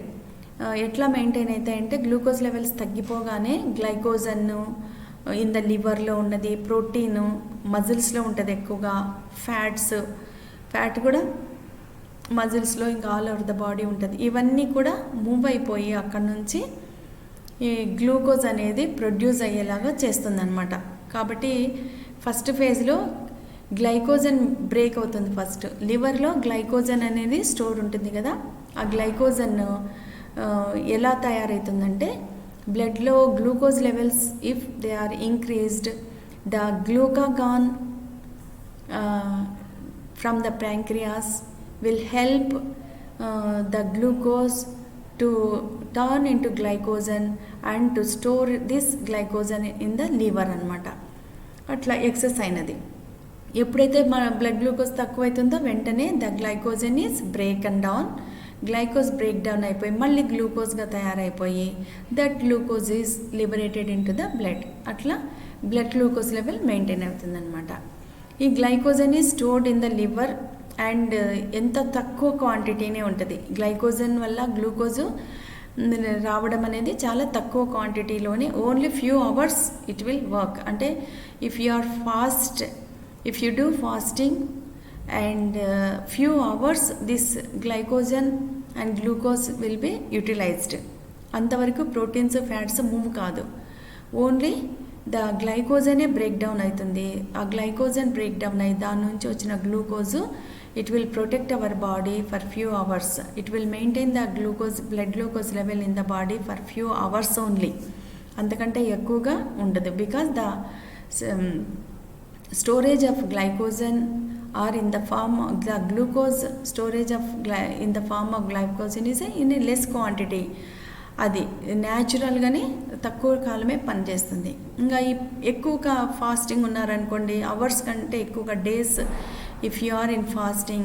Speaker 1: ఎట్లా maintain అవుతాయంటే గ్లూకోజ్ లెవెల్స్ తగ్గిపోగానే గ్లైకోజన్ ఇన్ ద లివర్లో ఉన్నది, ప్రోటీన్ మజిల్స్లో ఉంటుంది ఎక్కువగా, ఫ్యాట్ కూడా మజిల్స్లో ఇంకా ఆల్ ఓవర్ ద బాడీ ఉంటుంది. ఇవన్నీ కూడా మూవ్ అయిపోయి అక్కడ నుంచి ఈ గ్లూకోజ్ అనేది ప్రొడ్యూస్ అయ్యేలాగా చేస్తుందన్నమాట. కాబట్టి ఫస్ట్ ఫేజ్లో గ్లైకోజన్ బ్రేక్ అవుతుంది. ఫస్ట్ లివర్లో గ్లైకోజన్ అనేది స్టోర్ ఉంటుంది కదా. ఆ గ్లైకోజన్ ఎలా తయారవుతుందంటే బ్లడ్లో glucose levels if they are increased, the glucagon from the pancreas will help the glucose to turn into glycogen and to store this glycogen in the liver అన్నమాట. అట్లా ఎక్సెస్ అయినది. ఎప్పుడైతే మన బ్లడ్ గ్లూకోజ్ తక్కువైతుందో వెంటనే the glycogen is glycogen break down అయిపోయి మళ్ళీ గ్లూకోజ్గా తయారైపోయి that glucose is liberated into the blood. అట్లా బ్లడ్ గ్లూకోజ్ లెవెల్ మెయింటైన్ అవుతుందన్నమాట. ఈ glycogen is stored in the liver and ఎంత తక్కువ క్వాంటిటీనే ఉంటుంది. గ్లైకోజన్ వల్ల గ్లూకోజు రావడం అనేది చాలా తక్కువ క్వాంటిటీలోనే, only few hours it will work. అంటే if you do fasting and few hours this glycogen and glucose will be utilised. అంతవరకు ప్రోటీన్స్, ఫ్యాట్స్ మూవ్ కాదు, ఓన్లీ ద గ్లైకోజనే బ్రేక్ డౌన్ అవుతుంది. ఆ గ్లైకోజన్ బ్రేక్ డౌన్ అయ్యి దాని నుంచి వచ్చిన glucose it will protect our body for few hours. It will maintain the blood glucose level in the body for few hours only. అంతకంటే ఎక్కువగా ఉండదు. Because the storage of glycogen are in the form the glucose storage of in the form of glycogen is in a less quantity. అది న్యాచురల్గానే తక్కువ కాలమే పనిచేస్తుంది. ఇంకా ఎక్కువగా ఫాస్టింగ్ ఉన్నారనుకోండి, అవర్స్ కంటే ఎక్కువగా days if you are in fasting,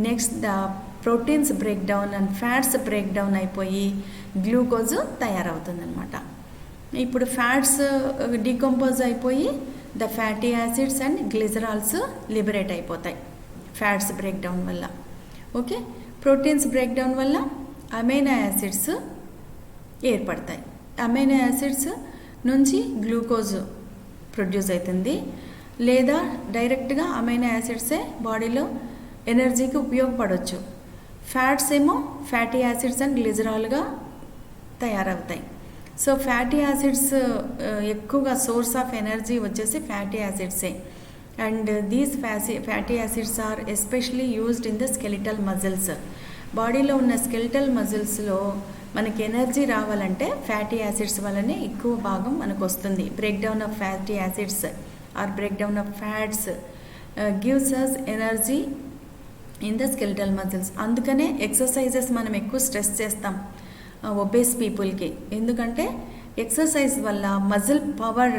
Speaker 1: next the proteins break down and fats break down అయిపోయి గ్లూకోజ్ తయారవుతుందన్నమాట. ఇప్పుడు ఫ్యాట్స్ డికంపోజ్ అయిపోయి the fatty acids and glycerols liberate అయిపోతాయి ఫ్యాట్స్ బ్రేక్ డౌన్ వల్ల. ఓకే, ప్రోటీన్స్ బ్రేక్ డౌన్ వల్ల amino acids ఏర్పడతాయి. Amino acids నుంచి glucose produce అవుతుంది, లేదా డైరెక్ట్గా అమైనో యాసిడ్సే బాడీలో ఎనర్జీకి ఉపయోగపడవచ్చు. ఫ్యాట్స్ ఏమో ఫ్యాటీ యాసిడ్స్ అండ్ గ్లిజరాల్గా తయారవుతాయి. సో ఫ్యాటీ యాసిడ్స్ ఎక్కువగా సోర్స్ ఆఫ్ ఎనర్జీ వచ్చేసి ఫ్యాటీ యాసిడ్సే. And these fatty acids are especially used in the skeletal muscles. బాడీలో ఉన్న స్కెలిటల్ మజిల్స్లో మనకి ఎనర్జీ రావాలంటే ఫ్యాటీ యాసిడ్స్ వల్లనే ఎక్కువ భాగం మనకు వస్తుంది. Break down of fatty acids or break down of fats gives us energy in the skeletal muscles. అందుకనే ఎక్సర్సైజెస్ మనం ఎక్కువ స్ట్రెస్ చేస్తాం ఒబేస్ పీపుల్కి. ఎందుకంటే ఎక్సర్సైజ్ వల్ల మజిల్ పవర్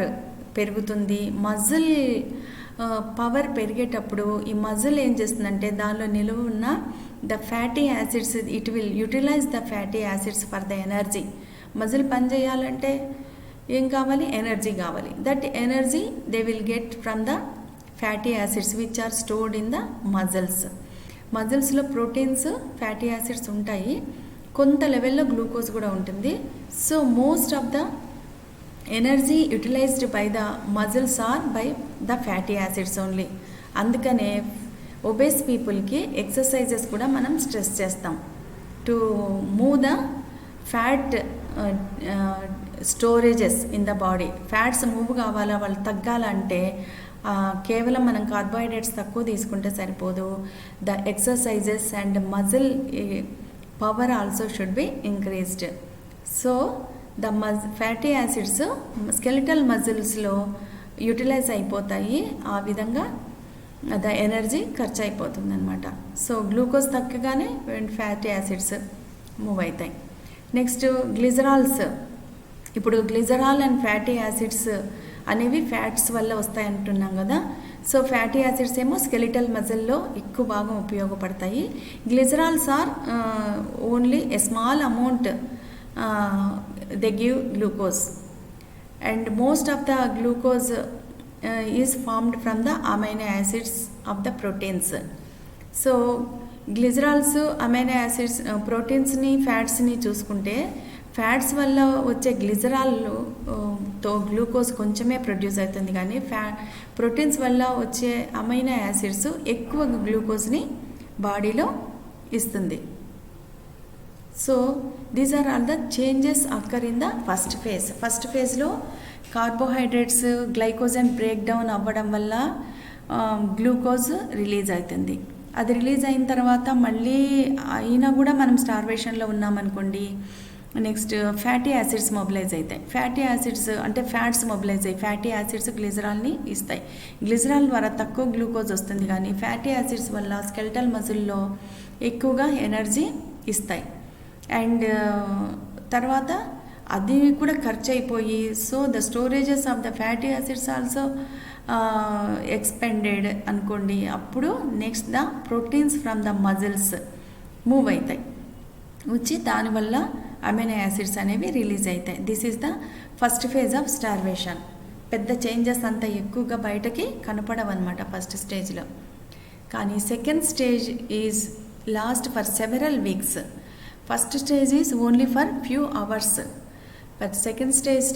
Speaker 1: పెరుగుతుంది. మజిల్ పవర్ పెరిగేటప్పుడు ఈ మజిల్ ఏం చేస్తుందంటే దానిలో నిలువ ఉన్న the fatty acids, it will utilise the fatty acids for the energy. మజిల్ పని చేయాలంటే ఏం కావాలి? ఎనర్జీ కావాలి. That energy they will get from the fatty acids which are stored in the muscles. మజిల్స్లో ప్రోటీన్స్, ఫ్యాటీ యాసిడ్స్ ఉంటాయి, కొంత లెవెల్లో గ్లూకోజ్ కూడా ఉంటుంది. So most of the energy utilised by the muscles are by the fatty acids only. అందుకనే obese పీపుల్కి exercises కూడా మనం స్ట్రెస్ చేస్తాం to move the fat storages in the body. Fats move కావాలా, వాళ్ళు తగ్గాలంటే కేవలం మనం కార్బోహైడ్రేట్స్ తక్కువ తీసుకుంటే సరిపోదు. The exercises and muscle power also should be increased. So the fatty acids skeletal మజిల్స్లో యూటిలైజ్ అయిపోతాయి. ఆ విధంగా ద ఎనర్జీ ఖర్చు అయిపోతుంది అనమాట. సో గ్లూకోజ్ తగ్గగానే ఫ్యాటీ యాసిడ్స్ మూవ్ అవుతాయి. Next glycerols. ఇప్పుడు గ్లిజరాల్ అండ్ ఫ్యాటీ యాసిడ్స్ అనేవి ఫ్యాట్స్ వల్ల వస్తాయి అంటున్నాం కదా. సో ఫ్యాటీ యాసిడ్స్ ఏమో స్కెలిటల్ మజిల్లో ఎక్కువ భాగం ఉపయోగపడతాయి. Glycerols are only a small amount they give glucose, and most of the glucose is formed from the amino acids of the proteins. So glycerols, amino acids, proteins ni fats ni చూసుకుంటే fats వల్ల వచ్చే గ్లిజరాల్తో glucose కొంచెమే produce అవుతుంది, కానీ proteins వల్ల వచ్చే amino acids ఎక్కువ గ్లూకోజ్ని బాడీలో ఇస్తుంది. So these are all the changes occur in the first phase. First ఫేజ్లో కార్బోహైడ్రేట్స్, గ్లైకోజన్ బ్రేక్ డౌన్ అవ్వడం వల్ల గ్లూకోజ్ రిలీజ్ అవుతుంది. అది రిలీజ్ అయిన తర్వాత మళ్ళీ అయినా కూడా మనం స్టార్వేషన్లో ఉన్నామనుకోండి, నెక్స్ట్ ఫ్యాటీ యాసిడ్స్ మొబిలైజ్ అవుతాయి. ఫ్యాటీ యాసిడ్స్ అంటే ఫ్యాట్స్ మొబిలైజ్ అయ్యి ఫ్యాటీ యాసిడ్స్ గ్లిజరాల్ని ఇస్తాయి. గ్లిజరాల్ ద్వారా తక్కువ గ్లూకోజ్ వస్తుంది, కానీ ఫ్యాటీ యాసిడ్స్ వల్ల స్కెలిటల్ మజిల్లో ఎక్కువగా ఎనర్జీ ఇస్తాయి. అండ్ తర్వాత అది కూడా ఖర్చు అయిపోయి, so the storages of the fatty acids also expended అనుకోండి. అప్పుడు next the proteins from the muscles move అవుతాయి, వచ్చి దానివల్ల అమైనో యాసిడ్స్ అనేవి రిలీజ్ అవుతాయి. This is the first phase of starvation. పెద్ద చేంజెస్ అంత ఎక్కువగా బయటకి కనపడవన్నమాట ఫస్ట్ స్టేజ్లో. కానీ second stage is last for several weeks. First stage is only for few hours, but second stage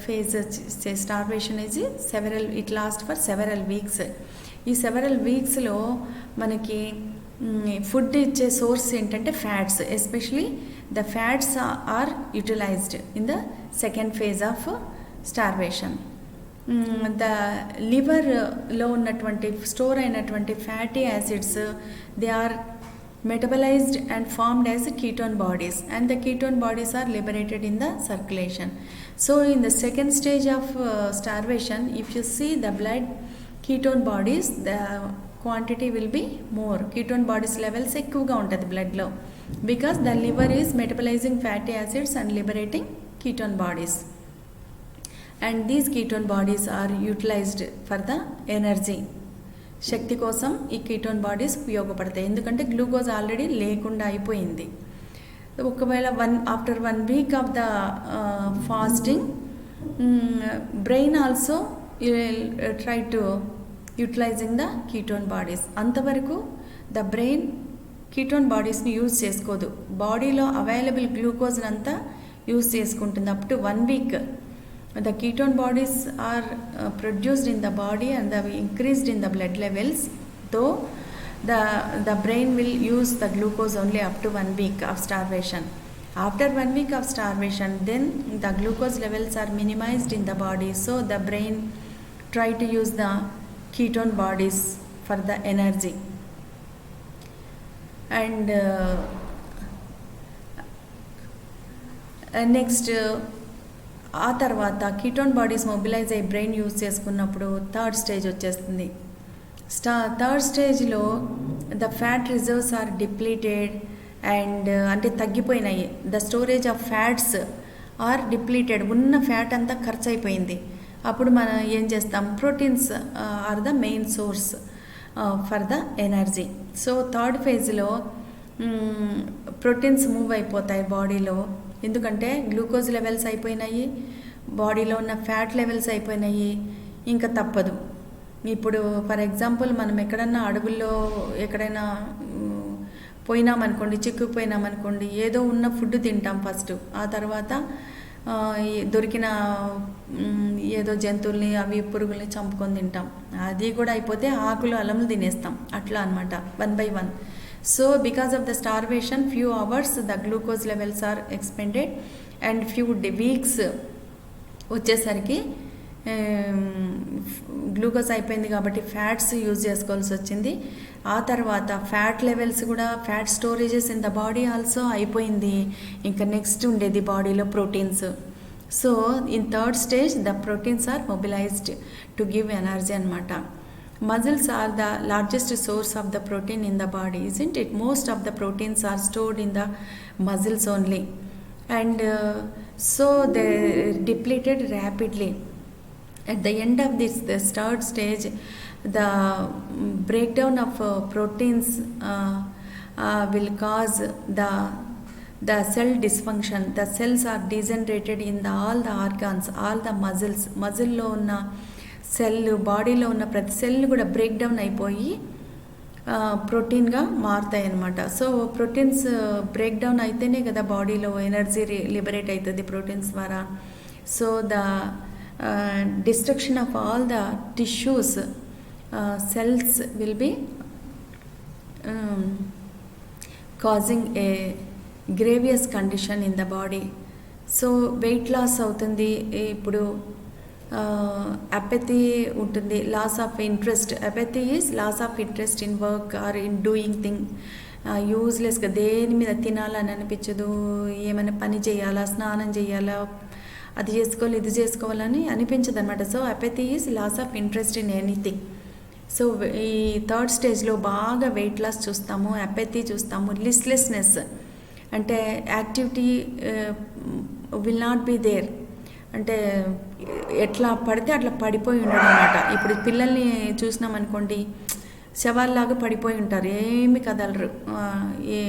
Speaker 1: phase starvation is it last for several weeks. ఈ several వీక్స్లో మనకి ఫుడ్ ఇచ్చే సోర్స్ ఏంటంటే fats. Especially the fats are utilised in the second phase of starvation. The లివర్లో ఉన్నటువంటి store అయినటువంటి fatty acids they are metabolized and formed as ketone bodies, and the ketone bodies are liberated in the circulation. So in the second stage of starvation, if you see the blood ketone bodies, the quantity will be more. Ketone bodies levels ఎక్కువగా ఉంటుంది బ్లడ్లో, because the liver is metabolizing fatty acids and liberating ketone bodies, and these ketone bodies are utilized for the energy. శక్తి కోసం ఈ ketone bodies ఉపయోగపడతాయి, ఎందుకంటే glucose already లేకుండా అయిపోయింది. ఒకవేళ after 1 week off the fasting brain also you will try to utilizing the ketone bodies. అంతవరకు the brain ketone బాడీస్ని use చేసుకోదు, బాడీలో అవైలబుల్ గ్లూకోజ్ని అంతా యూజ్ చేసుకుంటుంది. Up to 1 week the ketone bodies are produced in the body and they are increased in the blood levels, though the brain will use the glucose only up to 1 week of starvation. After 1 week of starvation, then the glucose levels are minimized in the body, so the brain try to use the ketone bodies for the energy. And next ఆ తర్వాత ketone bodies mobilise అయ్యి brain use చేసుకున్నప్పుడు third stage వచ్చేస్తుంది. Third స్టేజ్లో the fat reserves are depleted and అంటే తగ్గిపోయినాయి. The storage of fats are depleted, ఉన్న fat అంతా ఖర్చు అయిపోయింది. అప్పుడు మనం ఏం చేస్తాం, proteins are the main source for the energy. So third ఫేజ్లో ప్రోటీన్స్ మూవ్ అయిపోతాయి బాడీలో, ఎందుకంటే గ్లూకోజ్ లెవెల్స్ అయిపోయినాయి, బాడీలో ఉన్న ఫ్యాట్ లెవెల్స్ అయిపోయినాయి, ఇంకా తప్పదు. ఇప్పుడు ఫర్ ఎగ్జాంపుల్ మనం ఎక్కడన్నా అడవుల్లో ఎక్కడైనా పోయినామనుకోండి, చిక్కుపోయినామనుకోండి, ఏదో ఉన్న ఫుడ్ తింటాం ఫస్ట్, ఆ తర్వాత దొరికిన ఏదో జంతువుల్ని అవి పురుగుల్ని చంపుకొని తింటాం. అది కూడా అయిపోతే ఆకులు అలములు తినేస్తాం, అట్లా అనమాట 1 by 1. So because of the starvation, few hours the glucose levels are expended and few weeks వచ్చేసరికి గ్లూకోజ్ అయిపోయింది కాబట్టి ఫ్యాట్స్ యూజ్ చేసుకోవాల్సి వచ్చింది. ఆ తర్వాత ఫ్యాట్ లెవెల్స్ కూడా, fat storages in the body also అయిపోయింది. ఇంకా నెక్స్ట్ ఉండేది బాడీలో proteins. So in third stage the proteins are mobilised to give energy అనమాట. Muscles are the largest source of the protein in the body, isn't it? Most of the proteins are stored in the muscles only, and so they depleted rapidly. At the end of this third stage, the breakdown of proteins will cause the cell dysfunction. The cells are degenerated in all the organs, all the muscles. Muscle lo unna cell, బాడీలో ఉన్న ప్రతి cell కూడా break down అయిపోయి ప్రోటీన్గా మారుతాయి అన్నమాట. So proteins break down అయితేనే కదా బాడీలో ఎనర్జీ లిబరేట్ అవుతుంది ప్రోటీన్స్ ద్వారా. So the destruction of all the tissues, cells will be causing a grievous condition in the body. So weight loss అవుతుంది. ఇప్పుడు apathy ఉంటుంది, loss of interest. apathy is loss of interest in work or in doing thing. యూజ్లెస్గా దేని మీద తినాలని అనిపించదు, ఏమైనా పని చేయాలా, స్నానం చేయాలా, అది చేసుకోవాలి ఇది చేసుకోవాలని అనిపించదు అనమాట. So apathy is loss of interest in anything. So ఈ థర్డ్ స్టేజ్లో బాగా వెయిట్ లాస్ చూస్తాము, apathy చూస్తాము, లిస్ట్లెస్నెస్ అంటే activity will not be there, అంటే ఎట్లా పడితే అట్లా పడిపోయి ఉండడం అనమాట. ఇప్పుడు పిల్లల్ని చూసినామనుకోండి, శవాల్లాగా పడిపోయి ఉంటారు, ఏమి కదలరు, ఏ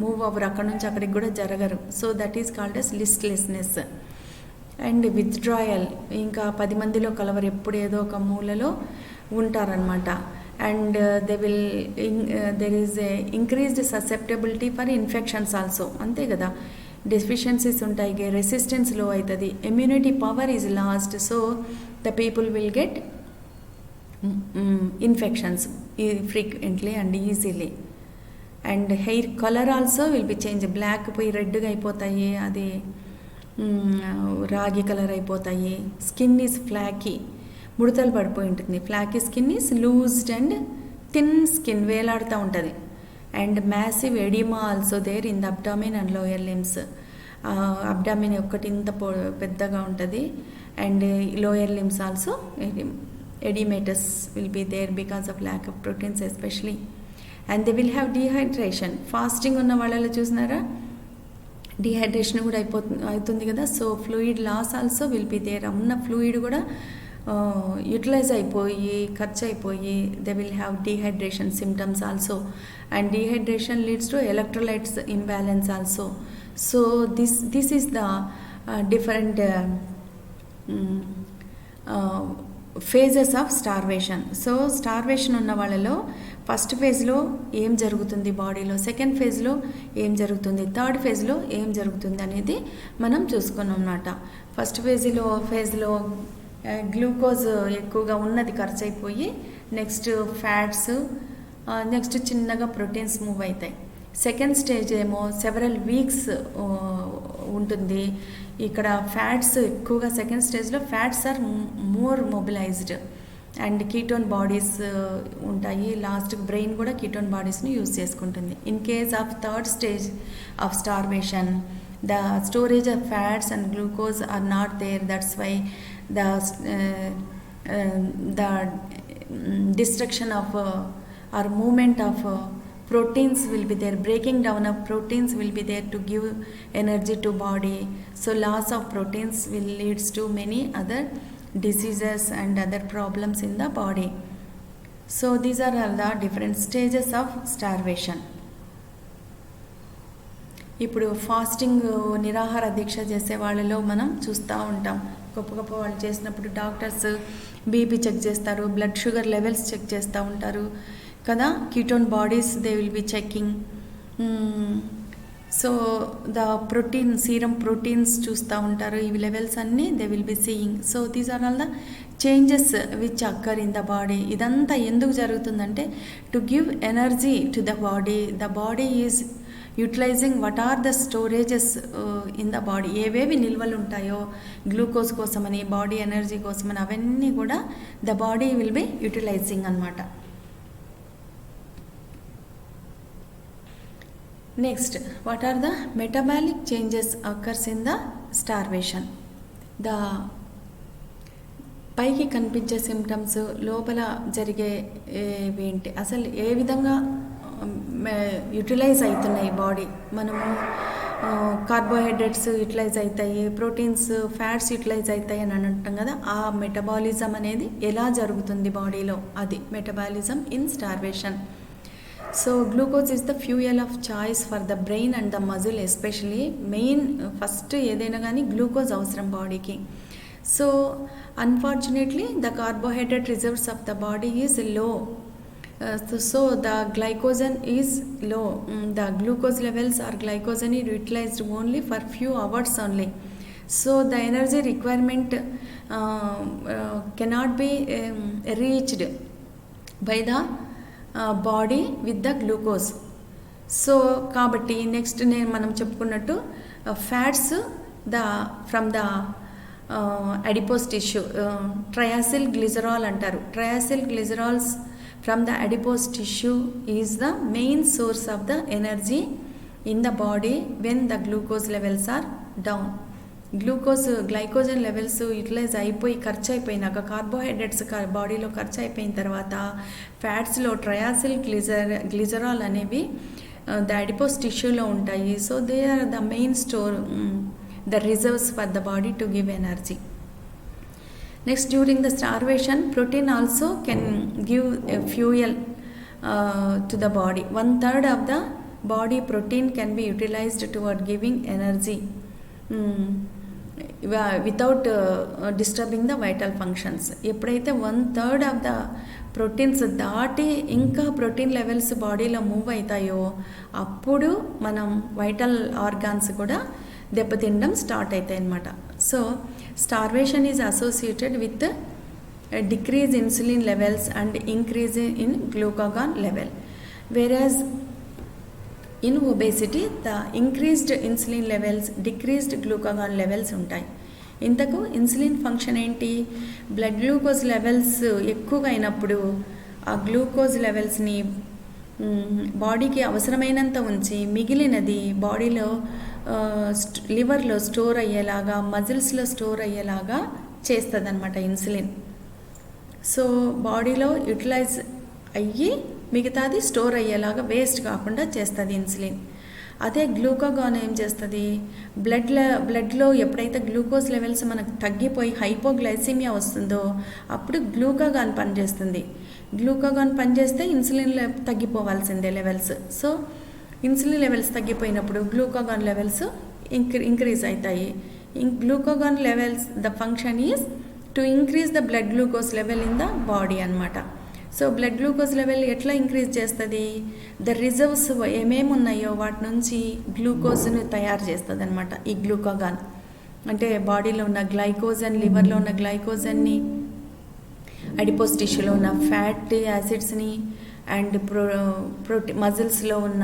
Speaker 1: మూవ్ అవ్వరు, అక్కడ నుంచి అక్కడికి కూడా జరగరు. So that is called as listlessness and withdrawal. ఇంకా 10 మందిలో కలవరు, ఎప్పుడు ఏదో ఒక మూలలో ఉంటారనమాట. And there is increased susceptibility for infections also, అంతే కదా. డెఫిషియన్సీస్ ఉంటాయి, రెసిస్టెన్స్ లో అవుతుంది, immunity power is lost. So the people will get infections frequently and easily. And hair colour also will be change, black పోయి రెడ్గా అయిపోతాయి, అది రాగి colour అయిపోతాయి. స్కిన్ ఈజ్ ఫ్లాకీ, ముడతలు పడిపోయి ఉంటుంది. Flaky skin is loosed and thin skin, వేలాడుతూ ఉంటుంది. And massive oedema also there in the abdomen and lower limbs. Abdomen ఒక్కటి ఇంత పెద్దగా ఉంటుంది, and lower limbs also oedematous will be there because of lack of proteins especially. And they will have dehydration. Fasting ఉన్న వాళ్ళలో చూసినారా, dehydration కూడా అవుతుంది కదా. So fluid loss also will be there. ఉన్న ఫ్లూయిడ్ కూడా యూటిలైజ్ అయిపోయి ఖర్చు అయిపోయి they will have dehydration symptoms also. And dehydration leads to electrolytes imbalance also. So this is the different phases of starvation. So starvation ఉన్న వాళ్ళలో first ఫేజ్లో ఏం జరుగుతుంది బాడీలో, సెకండ్ ఫేజ్లో ఏం జరుగుతుంది, థర్డ్ ఫేజ్లో ఏం జరుగుతుంది అనేది మనం చూసుకున్నాం అన్నమాట. ఫస్ట్ ఫేజ్లో గ్లూకోజ్ ఎక్కువగా ఉన్నది ఖర్చు అయిపోయి నెక్స్ట్ ఫ్యాట్స్, నెక్స్ట్ చిన్నగా ప్రోటీన్స్ మూవ్ అవుతాయి. సెకండ్ స్టేజ్ ఏమో సెవరల్ వీక్స్ ఉంటుంది. ఇక్కడ ఫ్యాట్స్ ఎక్కువగా సెకండ్ స్టేజ్లో fats are more mobilised and ketone bodies ఉంటాయి. లాస్ట్ బ్రెయిన్ కూడా కీటోన్ బాడీస్ని యూజ్ చేసుకుంటుంది. In case of third stage of starvation the storage of fats and glucose are not there. That's why the destruction of or movement of proteins will be there, breaking down of proteins will be there to give energy to body. So loss of proteins will leads to many other diseases and other problems in the body. So these are all the different stages of starvation. ఇప్పుడు fasting నిరాహార దీక్ష చేసే వాళ్ళలో మనం చూస్తూ ఉంటాం. గొప్ప వాళ్ళు చేసినప్పుడు డాక్టర్స్ బీపీ చెక్ చేస్తారు, బ్లడ్ షుగర్ లెవెల్స్ చెక్ చేస్తూ ఉంటారు కదా, ketone bodies they will be checking. So the protein serum proteins చూస్తూ ఉంటారు. ఈ లెవెల్స్ అన్నీ they will be seeing. So these are all the changes which occur in the body. ఇదంతా ఎందుకు జరుగుతుందంటే to give energy to the body. The body is utilising what are the storages in the body. ఏవేవి నిల్వలు ఉంటాయో glucose కోసమని, body energy కోసమని, అవన్నీ కూడా the body will be utilising అన్నమాట. Next, what are the metabolic changes occurs in the starvation. The పైకి కనిపించే సిమ్టమ్స్, లోపల జరిగే ఏంటి, అసలు ఏ విధంగా యూటిలైజ్ అవుతున్నాయి బాడీ. మనము కార్బోహైడ్రేట్స్ యూటిలైజ్ అవుతాయి, ప్రోటీన్స్ ఫ్యాట్స్ యూటిలైజ్ అవుతాయి అని అంటాం కదా. ఆ మెటబాలిజం అనేది ఎలా జరుగుతుంది బాడీలో, అది metabolism in starvation. So glucose is the fuel of choice for the brain and the muscle especially. Main first ఏదైనా కానీ గ్లూకోజ్ అవసరం బాడీకి. So unfortunately the carbohydrate reserves of the body is low. So the glycogen is low. The glucose levels or glycogen is utilized only for few hours only. So the energy requirement cannot be reached by the body with the glucose. So కాబట్టి next మనం చెప్పుకున్నట్టు fats from the adipose tissue, triacyl glycerol అంటారు. Triacyl glycerols from the adipose tissue is the main source of the energy in the body when the glucose levels are down. Glycogen levels utilise అయిపోయి ఖర్చు అయిపోయినాక, carbohydrates బాడీలో ఖర్చు అయిపోయిన తర్వాత ఫ్యాట్స్లో triacyl glycerol అనేవి ద అడిపోస్ టిష్యూలో ఉంటాయి. So they are the main store, the reserves for the body to give energy. Next, during the starvation, protein also can give a fuel to the body. 1/3 of the body protein can be utilized toward giving energy without disturbing the vital functions. ఎప్పుడైతే 1/3 of the proteins దాటి ఇంకా protein levels బాడీలో move అవుతాయో అప్పుడు మనం vital organs కూడా దెబ్బతినడం start అవుతాయి అన్నమాట. So starvation is associated with decrease insulin levels and increase in glucagon level, whereas in obesity the increased insulin levels, decreased glucagon levels ఉంటాయి. ఇంతకు ఇన్సులిన్ ఫంక్షన్ ఏంటి? బ్లడ్ గ్లూకోజ్ లెవెల్స్ ఎక్కువగా అయినప్పుడు ఆ glucose లెవెల్స్ని బాడీకి అవసరమైనంత ఉంచి మిగిలినది బాడీలో లివర్లో స్టోర్ అయ్యేలాగా, మజిల్స్లో స్టోర్ అయ్యేలాగా చేస్తుంది అన్నమాట ఇన్సులిన్. సో బాడీలో యూటిలైజ్ అయ్యి మిగతాది స్టోర్ అయ్యేలాగా వేస్ట్ కాకుండా చేస్తుంది ఇన్సులిన్. అదే గ్లూకాగాన్ ఏం చేస్తుంది? బ్లడ్లో ఎప్పుడైతే గ్లూకోజ్ లెవెల్స్ మనకు తగ్గిపోయి హైపోగ్లైసిమియా వస్తుందో అప్పుడు గ్లూకాగాన్ పనిచేస్తుంది. గ్లూకాగాన్ పనిచేస్తే ఇన్సులిన్ తగ్గిపోవాల్సిందే లెవెల్స్. సో ఇన్సులిన్ లెవెల్స్ తగ్గిపోయినప్పుడు గ్లూకాగాన్ లెవెల్స్ ఇంక్రీజ్ అవుతాయి. Glucagon levels the function is to increase the blood glucose level in the body అనమాట. సో బ్లడ్ గ్లూకోజ్ లెవెల్ ఎట్లా ఇంక్రీజ్ చేస్తుంది? ద రిజర్వ్స్ ఏమేమి ఉన్నాయో వాటి నుంచి గ్లూకోజ్ని తయారు చేస్తుంది అనమాట ఈ గ్లూకాగాన్. అంటే బాడీలో ఉన్న గ్లైకోజన్, లివర్లో ఉన్న గ్లైకోజన్ని, అడిపోస్ టిష్యూలో ఉన్న ఫ్యాటీ యాసిడ్స్ని అండ్ మజిల్స్లో ఉన్న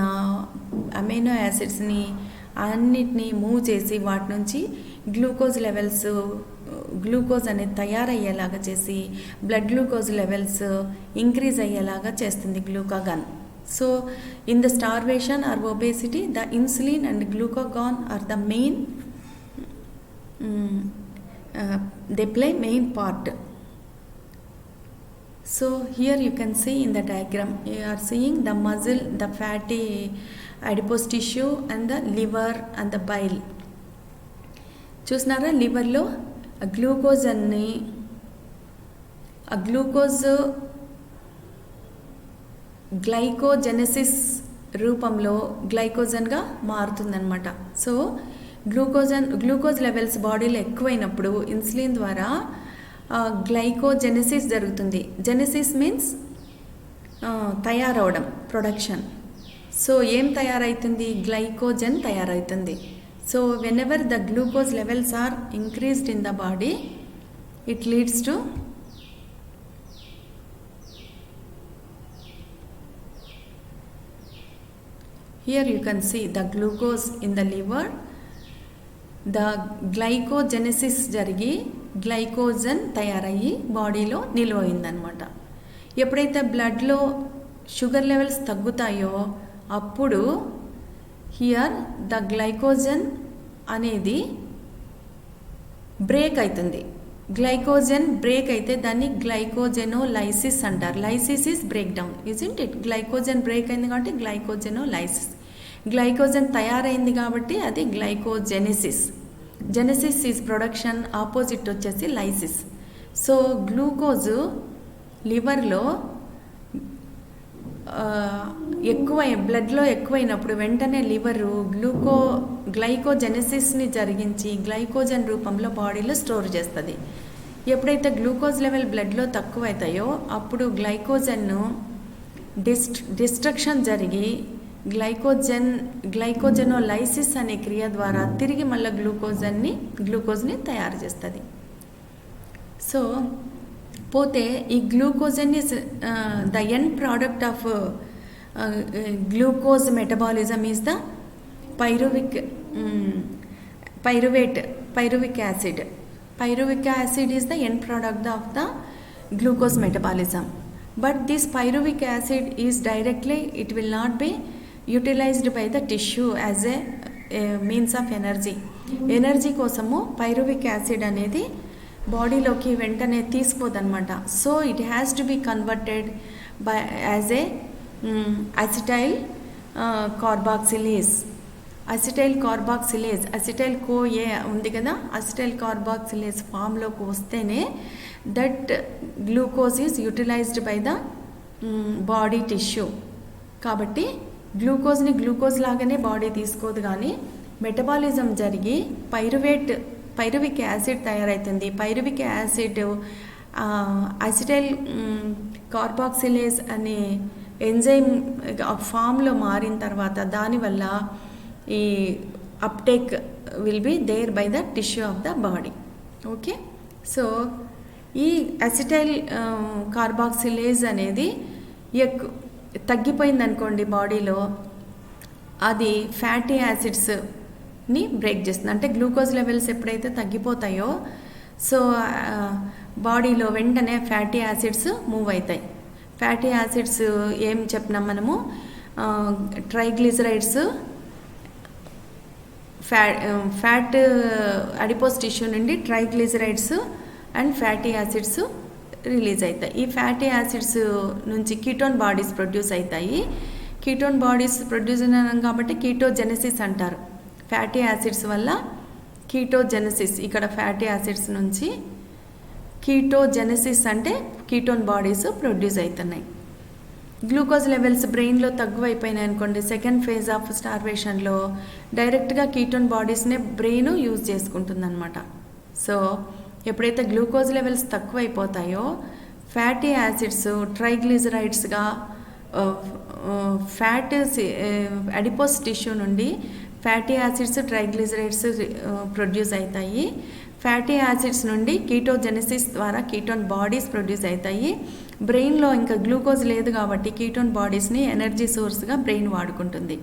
Speaker 1: అమైనో యాసిడ్స్ని అన్నిటినీ మూవ్ చేసి వాటి నుంచి గ్లూకోజ్ అనేది తయారయ్యేలాగా చేసి బ్లడ్ గ్లూకోజ్ లెవెల్స్ ఇంక్రీజ్ అయ్యేలాగా చేస్తుంది glucagon. So in the starvation or obesity the insulin and glucagon are the main they play main part. So here you can see in the diagram, you are seeing the muscle, the fatty adipose tissue and the liver and the bile. చూసినారా లివర్లో glucose అన్ని glucose glycogenesis రూపంలో గ్లైకోజన్గా మారుతుందన్నమాట. So glucose levels బాడీలో ఎక్కువైనప్పుడు insulin ద్వారా glycogenesis జరుగుతుంది. జెనసిస్ మీన్స్ తయారవడం, ప్రొడక్షన్. సో ఏం తయారవుతుంది? గ్లైకోజన్ తయారవుతుంది. So whenever the glucose levels are increased in the body, it leads to here you can see the glucose in the liver, the glycogenesis జరిగి glycogen తయారయ్యి బాడీలో నిల్వ అయిందనమాట. ఎప్పుడైతే బ్లడ్లో షుగర్ లెవెల్స్ తగ్గుతాయో అప్పుడు హియర్ ద గ్లైకోజన్ అనేది బ్రేక్ అవుతుంది. గ్లైకోజన్ బ్రేక్ అయితే దాన్ని గ్లైకోజెనోలైసిస్ అంటారు. Lysis is break down, isn't it? Glycogen break అయింది కాబట్టి గ్లైకోజెనోలైసిస్. గ్లైకోజన్ తయారైంది కాబట్టి అది glycogenesis. Genesis is production, opposite వచ్చేసి లైసిస్. సో గ్లూకోజ్ లివర్లో బ్లడ్లో ఎక్కువైనప్పుడు వెంటనే లివరు గ్లైకోజెనసిస్ని జరిగించి గ్లైకోజన్ రూపంలో బాడీలో స్టోర్ చేస్తుంది. ఎప్పుడైతే గ్లూకోజ్ లెవెల్ బ్లడ్లో తక్కువ అవుతాయో అప్పుడు గ్లైకోజన్ను డిస్ట్రక్షన్ జరిగి గ్లైకోజెనోలైసిస్ అనే క్రియ ద్వారా తిరిగి మళ్ళీ గ్లూకోజ్ని తయారు చేస్తుంది. సో పోతే ఈ glucagon is the end product of glucose metabolism is the pyruvic acid. Pyruvic acid is the end product of the glucose metabolism. But this pyruvic acid is directly, it will not be utilized by the tissue as a means of energy. Energy కోసము pyruvic acid అనేది బాడీలోకి వెంటనే తీసుకోదన్నమాట. So it has to be converted by as a acetyl carboxylase. Acetyl CoA ఉంది కదా, acetyl carboxylase ఫామ్లోకి వస్తేనే that glucose is utilised by the body tissue. కాబట్టి గ్లూకోజ్ని గ్లూకోజ్ లాగానే బాడీ తీసుకోదు, కానీ మెటబాలిజం జరిగి పైరువిక్ యాసిడ్ తయారవుతుంది. పైరువిక్ యాసిడ్ అసిటైల్ కార్బాక్సిలేజ్ అనే ఎంజైమ్ ఫామ్లో మారిన తర్వాత దానివల్ల ఈ uptake will be there by the tissue of the body. Okay, so ఈ అసిటైల్ కార్బాక్సిలేజ్ అనేది తగ్గిపోయింది అనుకోండి బాడీలో, అది ఫ్యాటీ యాసిడ్స్ని బ్రేక్ చేస్తుంది. అంటే గ్లూకోజ్ లెవెల్స్ ఎప్పుడైతే తగ్గిపోతాయో సో బాడీలో వెంటనే ఫ్యాటీ యాసిడ్స్ మూవ్ అవుతాయి. ఫ్యాటీ యాసిడ్స్ ఏం చెప్పినాం మనము? ట్రైగ్లిజరైడ్స్, ఫ్యాట్ అడిపోస్ టిష్యూ నుండి triglycerides and fatty acids release అవుతాయి. ఈ ఫ్యాటీ యాసిడ్స్ నుంచి కీటోన్ బాడీస్ ప్రొడ్యూస్ అవుతాయి. కీటోన్ బాడీస్ ప్రొడ్యూస్ అయినాం కాబట్టి కీటోజెనసిస్ అంటారు. ఫ్యాటీ యాసిడ్స్ వల్ల కీటోజెనసిస్, ఇక్కడ ఫ్యాటీ యాసిడ్స్ నుంచి కీటోజెనసిస్ అంటే కీటోన్ బాడీస్ ప్రొడ్యూస్ అవుతున్నాయి. గ్లూకోజ్ లెవెల్స్ బ్రెయిన్లో తక్కువైపోయినాయి అనుకోండి, సెకండ్ ఫేజ్ ఆఫ్ స్టార్వేషన్లో డైరెక్ట్గా కీటోన్ బాడీస్నే బ్రెయిన్ యూజ్ చేసుకుంటుందన్నమాట. సో ఎప్పుడైతే గ్లూకోజ్ లెవెల్స్ తక్కువైపోతాయో ఫ్యాటీ యాసిడ్స్ ట్రైగ్లిజరైడ్స్గా ఫ్యాట్ అడిపోస్ టిష్యూ నుండి ఫ్యాటీ యాసిడ్స్ ట్రైగ్లిజరైడ్స్ ప్రొడ్యూస్ అవుతాయి. ఫ్యాటీ యాసిడ్స్ నుండి కీటోజెనసిస్ ద్వారా కీటోన్ బాడీస్ ప్రొడ్యూస్ అవుతాయి. బ్రెయిన్లో ఇంకా గ్లూకోజ్ లేదు కాబట్టి కీటోన్ బాడీస్ని ఎనర్జీ సోర్స్గా బ్రెయిన్ వాడుకుంటుంది.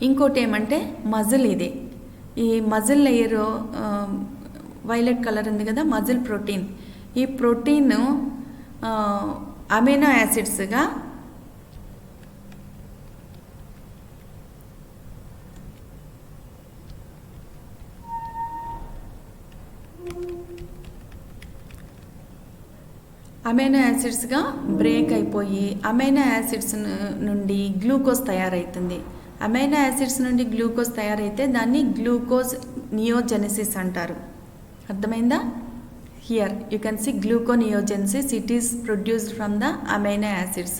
Speaker 1: ఇంకోటి ఏమంటే మజిల్, ఇది ఈ మజిల్ లేయర్ వైలెట్ కలర్ ఉంది కదా, మజిల్ ప్రోటీన్. ఈ ప్రోటీన్ అమైనో యాసిడ్స్గా బ్రేక్ అయిపోయి అమైనో యాసిడ్స్ నుండి గ్లూకోజ్ తయారవుతుంది. అమైనో యాసిడ్స్ నుండి గ్లూకోజ్ తయారైతే దాన్ని గ్లూకోజ్ నియోజెనసిస్ అంటారు. అర్థమైందా? Here you can see gluconeogenesis. It is produced from the amino acids.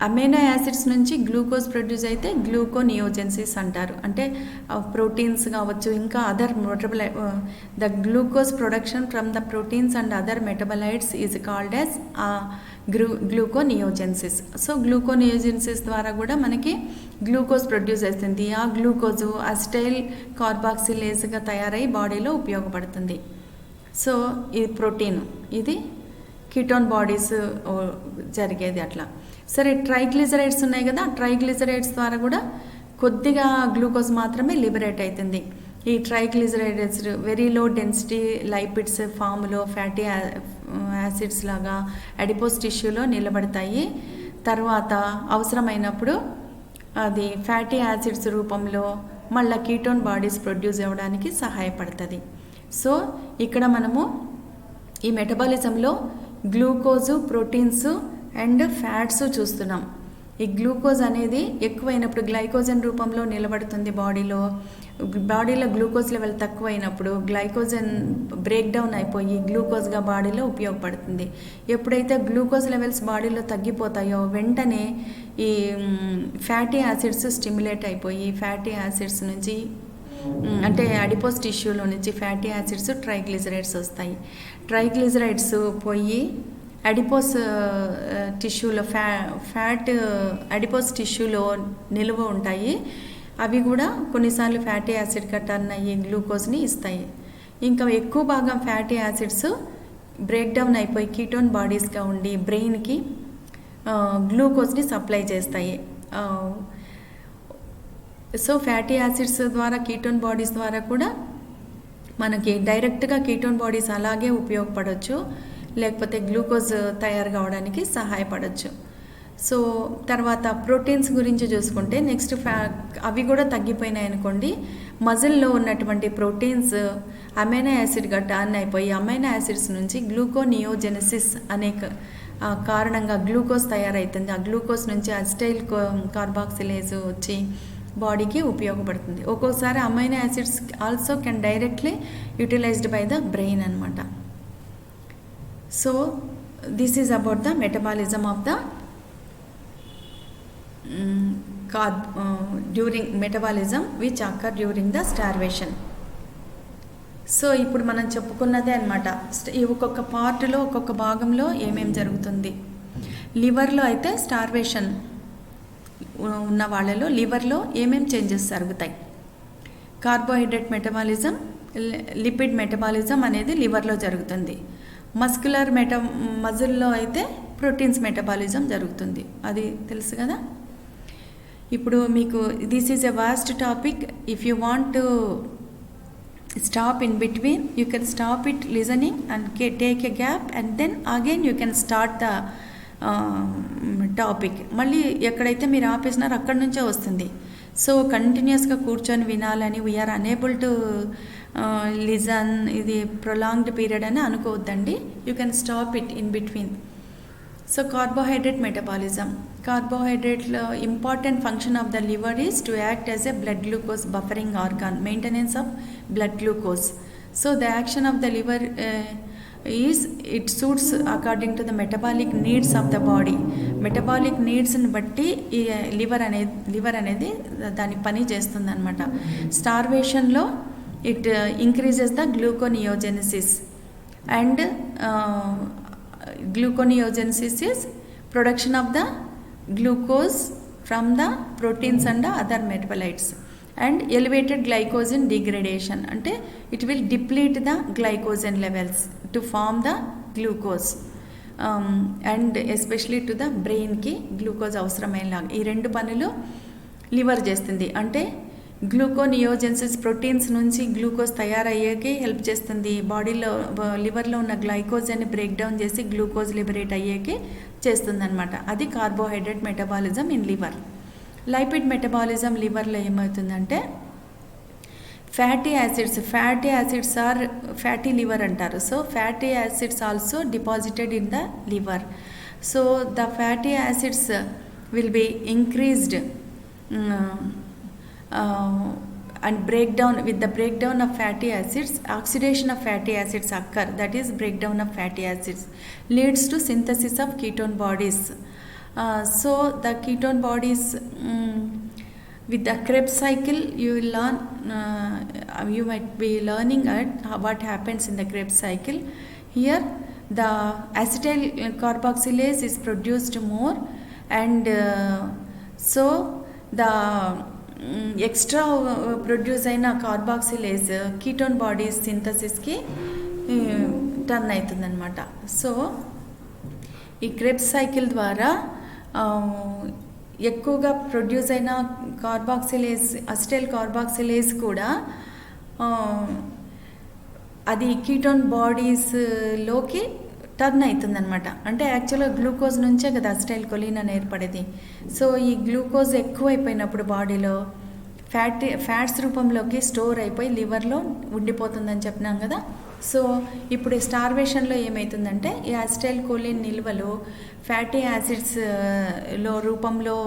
Speaker 1: Amino acids నుంచి గ్లూకోజ్ ప్రొడ్యూస్ అయితే గ్లూకోనియోజెనసిస్ అంటారు. అంటే ప్రోటీన్స్ కావచ్చు, ఇంకా other the glucose production from the proteins and other metabolites is called as gluconeogenesis. So gluconeogenesis ద్వారా కూడా మనకి glucose produce అవుతుంది. ఆ గ్లూకోజు అసిటైల్ కార్బాక్సిలేజ్గా తయారై బాడీలో ఉపయోగపడుతుంది. సో ఇది ప్రోటీన్, ఇది కీటోన్ బాడీస్ జరిగేది అట్లా. సరే, ట్రైగ్లిజరైడ్స్ ఉన్నాయి కదా, ట్రైగ్లిజరైడ్స్ ద్వారా కూడా కొద్దిగా గ్లూకోజ్ మాత్రమే లిబరేట్ అవుతుంది. ఈ ట్రైగ్లిజరైడ్స్ వెరీ లో డెన్సిటీ లైపిడ్స్ ఫామ్లో ఫ్యాటీ యాసిడ్స్ లాగా అడిపోస్ టిష్యూలో నిలబడతాయి. తర్వాత అవసరమైనప్పుడు అది ఫ్యాటీ యాసిడ్స్ రూపంలో మళ్ళీ కీటోన్ బాడీస్ ప్రొడ్యూస్ అవ్వడానికి సహాయపడుతుంది. సో ఇక్కడ మనము ఈ మెటబాలిజంలో గ్లూకోజు, ప్రోటీన్స్ అండ్ ఫ్యాట్స్ చూస్తున్నాం. ఈ గ్లూకోజ్ అనేది ఎక్కువైనప్పుడు గ్లైకోజన్ రూపంలో నిలబడుతుంది బాడీలో గ్లూకోజ్ లెవెల్ తక్కువైనప్పుడు గ్లైకోజన్ బ్రేక్ డౌన్ అయిపోయి గ్లూకోజ్గా బాడీలో ఉపయోగపడుతుంది. ఎప్పుడైతే గ్లూకోజ్ లెవెల్స్ బాడీలో తగ్గిపోతాయో వెంటనే ఈ ఫ్యాటీ యాసిడ్స్ స్టిమ్యులేట్ అయిపోయి ఫ్యాటీ యాసిడ్స్ నుంచి, అంటే అడిపోస్ టిష్యూలో నుంచి ఫ్యాటీ యాసిడ్స్ ట్రైగ్లిజరైడ్స్ వస్తాయి. ట్రైగ్లిజరైడ్స్ పోయి అడిపోస్ టిష్యూలో ఫ్యాట్ అడిపోస్ టిష్యూలో నిలువ ఉంటాయి. అవి కూడా కొన్నిసార్లు ఫ్యాటీ యాసిడ్గా టర్న్ అయ్యి గ్లూకోజ్ని ఇస్తాయి. ఇంకా ఎక్కువ భాగం ఫ్యాటీ యాసిడ్స్ బ్రేక్ డౌన్ అయిపోయి కీటోన్ బాడీస్గా ఉండి బ్రెయిన్కి గ్లూకోజ్ని సప్లై చేస్తాయి. సో ఫ్యాటీ యాసిడ్స్ ద్వారా కీటోన్ బాడీస్ ద్వారా కూడా మనకి డైరెక్ట్గా కీటోన్ బాడీస్ అలాగే ఉపయోగపడవచ్చు, లేకపోతే గ్లూకోజ్ తయారు కావడానికి సహాయపడవచ్చు. సో తర్వాత ప్రోటీన్స్ గురించి చూసుకుంటే నెక్స్ట్ అవి కూడా తగ్గిపోయినాయి అనుకోండి, మజిల్లో ఉన్నటువంటి ప్రోటీన్స్ అమైనో యాసిడ్గా టర్న్ అయిపోయి అమైనో యాసిడ్స్ నుంచి గ్లూకోనియోజెనసిస్ అనే కారణంగా గ్లూకోజ్ తయారవుతుంది. ఆ గ్లూకోజ్ నుంచి అసిటైల్ కార్బాక్సిలేజ్ వచ్చి బాడీకి ఉపయోగపడుతుంది. ఒక్కోసారి amino acids also can directly utilised by the brain అనమాట. So this is about the metabolism of the during metabolism which occur during the starvation. సో ఇప్పుడు మనం చెప్పుకున్నదే అనమాట. ఈ ఒక్కొక్క పార్ట్లో ఒక్కొక్క భాగంలో ఏమేమి జరుగుతుంది. లివర్లో అయితే స్టార్వేషన్ ఉన్న వాళ్ళలో లివర్లో ఏమేమి చేంజెస్ జరుగుతాయి. కార్బోహైడ్రేట్ మెటబాలిజం, లిపిడ్ మెటబాలిజం అనేది లివర్లో జరుగుతుంది. మస్కులర్ మజిల్లో అయితే ప్రోటీన్స్ మెటబాలిజం జరుగుతుంది. అది తెలుసు కదా. ఇప్పుడు మీకు this is a vast topic. If you want to stop in between you can stop it listening and take a gap and then again you can start the topic. మళ్ళీ ఎక్కడైతే మీరు ఆపేసినారో అక్కడి నుంచే వస్తుంది. సో కంటిన్యూస్గా కూర్చొని వినాలని వీఆర్ అనేబుల్ టు లిజన్, ఇది ప్రొలాంగ్డ్ పీరియడ్ అని అనుకోవద్దండి. You can stop it in between. So carbohydrate metabolism. కార్బోహైడ్రేట్లో important function of the liver is to act as a blood glucose buffering organ, maintenance of blood glucose. So the action of the liver is it suits according to the metabolic needs of the body. Metabolic నీడ్స్ని బట్టి ఈ liver అనేది దాని పని చేస్తుంది అనమాట. స్టార్వేషన్లో it increases the gluconeogenesis, and gluconeogenesis is production of the glucose from the proteins and the other metabolites, and elevated glycogen degradation, ante it will deplete the glycogen levels to form the glucose, and especially to the brain ki glucose అవసరమైనలాగా ఈ రెండు పనులు liver చేస్తుంది. అంటే gluconeogenesis proteins నుంచి glucose తయారయ్యేకి help చేస్తుంది. బాడీలో లివర్లో ఉన్న గ్లైకోజన్ని బ్రేక్ డౌన్ చేసి గ్లూకోజ్ లిబరేట్ అయ్యేకి చేస్తుంది అనమాట. అది carbohydrate metabolism in liver. Lipid metabolism లివర్లో ఏమవుతుందంటే fatty acids or fatty liver అంటారు. So fatty acids also deposited in the liver. So the fatty acids will be increased and with the breakdown of fatty acids, oxidation of fatty acids occur, that is breakdown of fatty acids leads to synthesis of ketone bodies. So the ketone bodies, with the Krebs cycle you will learn, you might be learning what happens in the Krebs cycle. Here the acetyl carboxylase is produced more, and so the extra produce అయిన carboxylase ketone bodies సింథసిస్కి turn అవుతుందన్నమాట. So ఈ Krebs cycle ద్వారా ఎక్కువగా produce అయిన acetyl carboxylase కూడా అది ketone బాడీస్లోకి turn అవుతుందన్నమాట. అంటే యాక్చువల్గా గ్లూకోజ్ నుంచే కదా అసిటైల్ కొలీన్ అని ఏర్పడేది. సో ఈ గ్లూకోజ్ ఎక్కువైపోయినప్పుడు బాడీలో ఫ్యాట్స్ రూపంలోకి స్టోర్ అయిపోయి లివర్లో ఉండిపోతుందని చెప్పినాం కదా. సో ఇప్పుడు స్టార్వేషన్లో ఏమవుతుందంటే ఈ అసిటైల్ కొలీన్ నిల్వలు ఫ్యాటీ యాసిడ్స్లో రూపంలో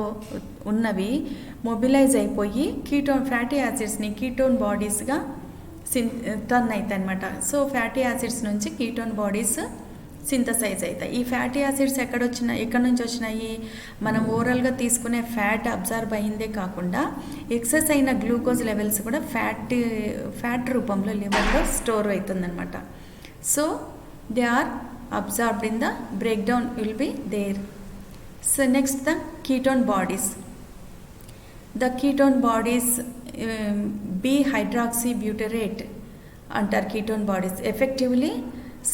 Speaker 1: ఉన్నవి మొబిలైజ్ అయిపోయి ఫ్యాటీ యాసిడ్స్ని కీటోన్ బాడీస్గా టర్న్ అవుతాయి అనమాట. సో ఫ్యాటీ యాసిడ్స్ నుంచి కీటోన్ బాడీస్ సింథసైజ్ అవుతాయి. ఈ ఫ్యాటీ యాసిడ్స్ ఎక్కడి నుంచి వచ్చినాయి? మనం ఓవరాల్గా తీసుకునే ఫ్యాట్ అబ్జర్వ్ అయిందే కాకుండా ఎక్సెస్ అయిన గ్లూకోజ్ లెవెల్స్ కూడా ఫ్యాట్ రూపంలో లివర్లో స్టోర్ అవుతుందన్నమాట. So they are absorbed in the break down will be there. So next the ketone bodies. The ketone bodies B-hydroxybutyrate అంటారు. Ketone bodies effectively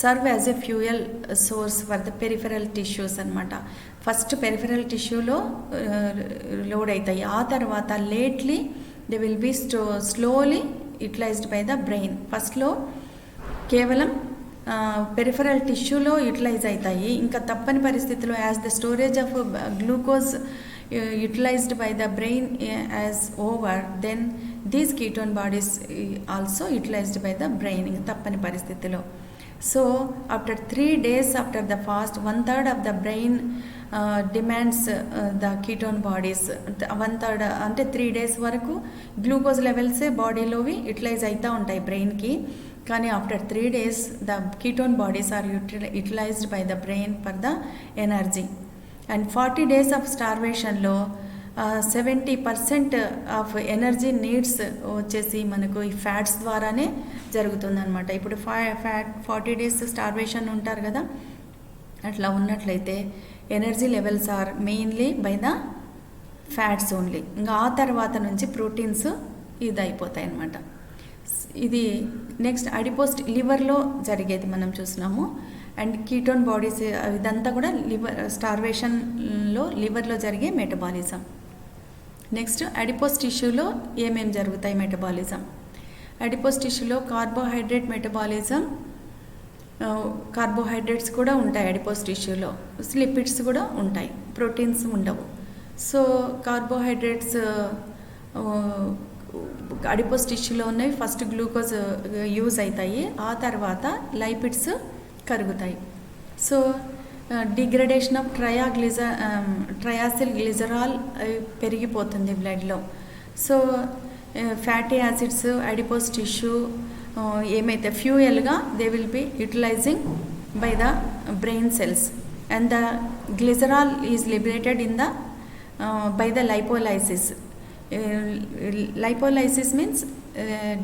Speaker 1: serve as a fuel source for the peripheral tissues అనమాట. First peripheral టిష్యూలో load అవుతాయి, ఆ తర్వాత lately they will be slowly utilised by the brain. ఫస్ట్లో కేవలం peripheral టిష్యూలో utilise అవుతాయి. ఇంకా తప్పని పరిస్థితిలో as the storage of glucose utilized by the brain as over, then these ketone bodies also utilized by the brain in tappani paristhitilo. So after 3 days after the fast, 1/3 of the brain demands the ketone bodies. 1/3 ante 3 days varaku glucose levels body lovi utilize aita untai brain ki, కానీ after 3 days the ketone bodies are utilized by the brain for the energy. And 40 days of స్టార్వేషన్లో 70% of energy needs వచ్చేసి మనకు ఈ fats ద్వారానే జరుగుతుందన్నమాట. ఇప్పుడు 40 days starvation ఉంటారు కదా, అట్లా ఉన్నట్లయితే energy levels are mainly by the fats only. ఇంకా ఆ తర్వాత నుంచి ప్రోటీన్స్ ఇది అయిపోతాయి అన్నమాట. ఇది నెక్స్ట్ అడిపోస్ట్ లివర్లో జరిగేది మనం చూసినాము. అండ్ కీటోన్ బాడీస్ ఇదంతా కూడా స్టార్వేషన్లో లివర్లో జరిగే మెటబాలిజం. నెక్స్ట్ అడిపోస్ టిష్యూలో ఏమేమి జరుగుతాయి మెటబాలిజం? అడిపోస్ టిష్యూలో కార్బోహైడ్రేట్ మెటబాలిజం, కార్బోహైడ్రేట్స్ కూడా ఉంటాయి అడిపోస్ టిష్యూలో, లిపిడ్స్ కూడా ఉంటాయి, ప్రోటీన్స్ ఉండవు. సో కార్బోహైడ్రేట్స్ అడిపోస్ టిష్యూలో ఉన్నవి ఫస్ట్ గ్లూకోజ్ యూజ్ అవుతాయి, ఆ తర్వాత లైపిడ్స్ కరుగుతాయి. So degradation of triacyl glycerol పెరిగిపోతుంది బ్లడ్లో. So fatty acids adipose tissue ఏమైతే ఫ్యూయల్గా they will be utilising by the brain cells, and the glycerol is liberated in the by the lipolysis. Lipolysis means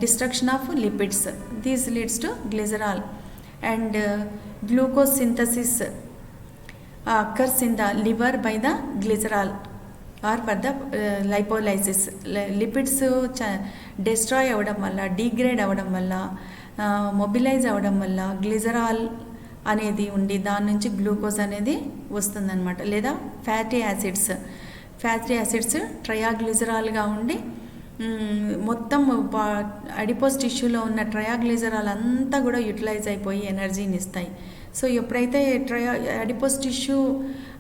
Speaker 1: destruction of lipids. This leads to glycerol, and glucose synthesis occurs in the liver by the glycerol or for the lipolysis. Lipids destroy avadam valla, degrade avadam valla, mobilize avadam valla glycerol అనేది ఉండి దాని నుంచి glucose అనేది వస్తుందన్నమాట. లేదా fatty acids ట్రయాగ్లిజరాల్గా ఉండి మొత్తం adipose టిష్యూలో ఉన్న ట్రయాగ్లిజరాల్ అంతా కూడా యూటిలైజ్ అయిపోయి ఎనర్జీని ఇస్తాయి. సో ఎప్పుడైతే adipose tissue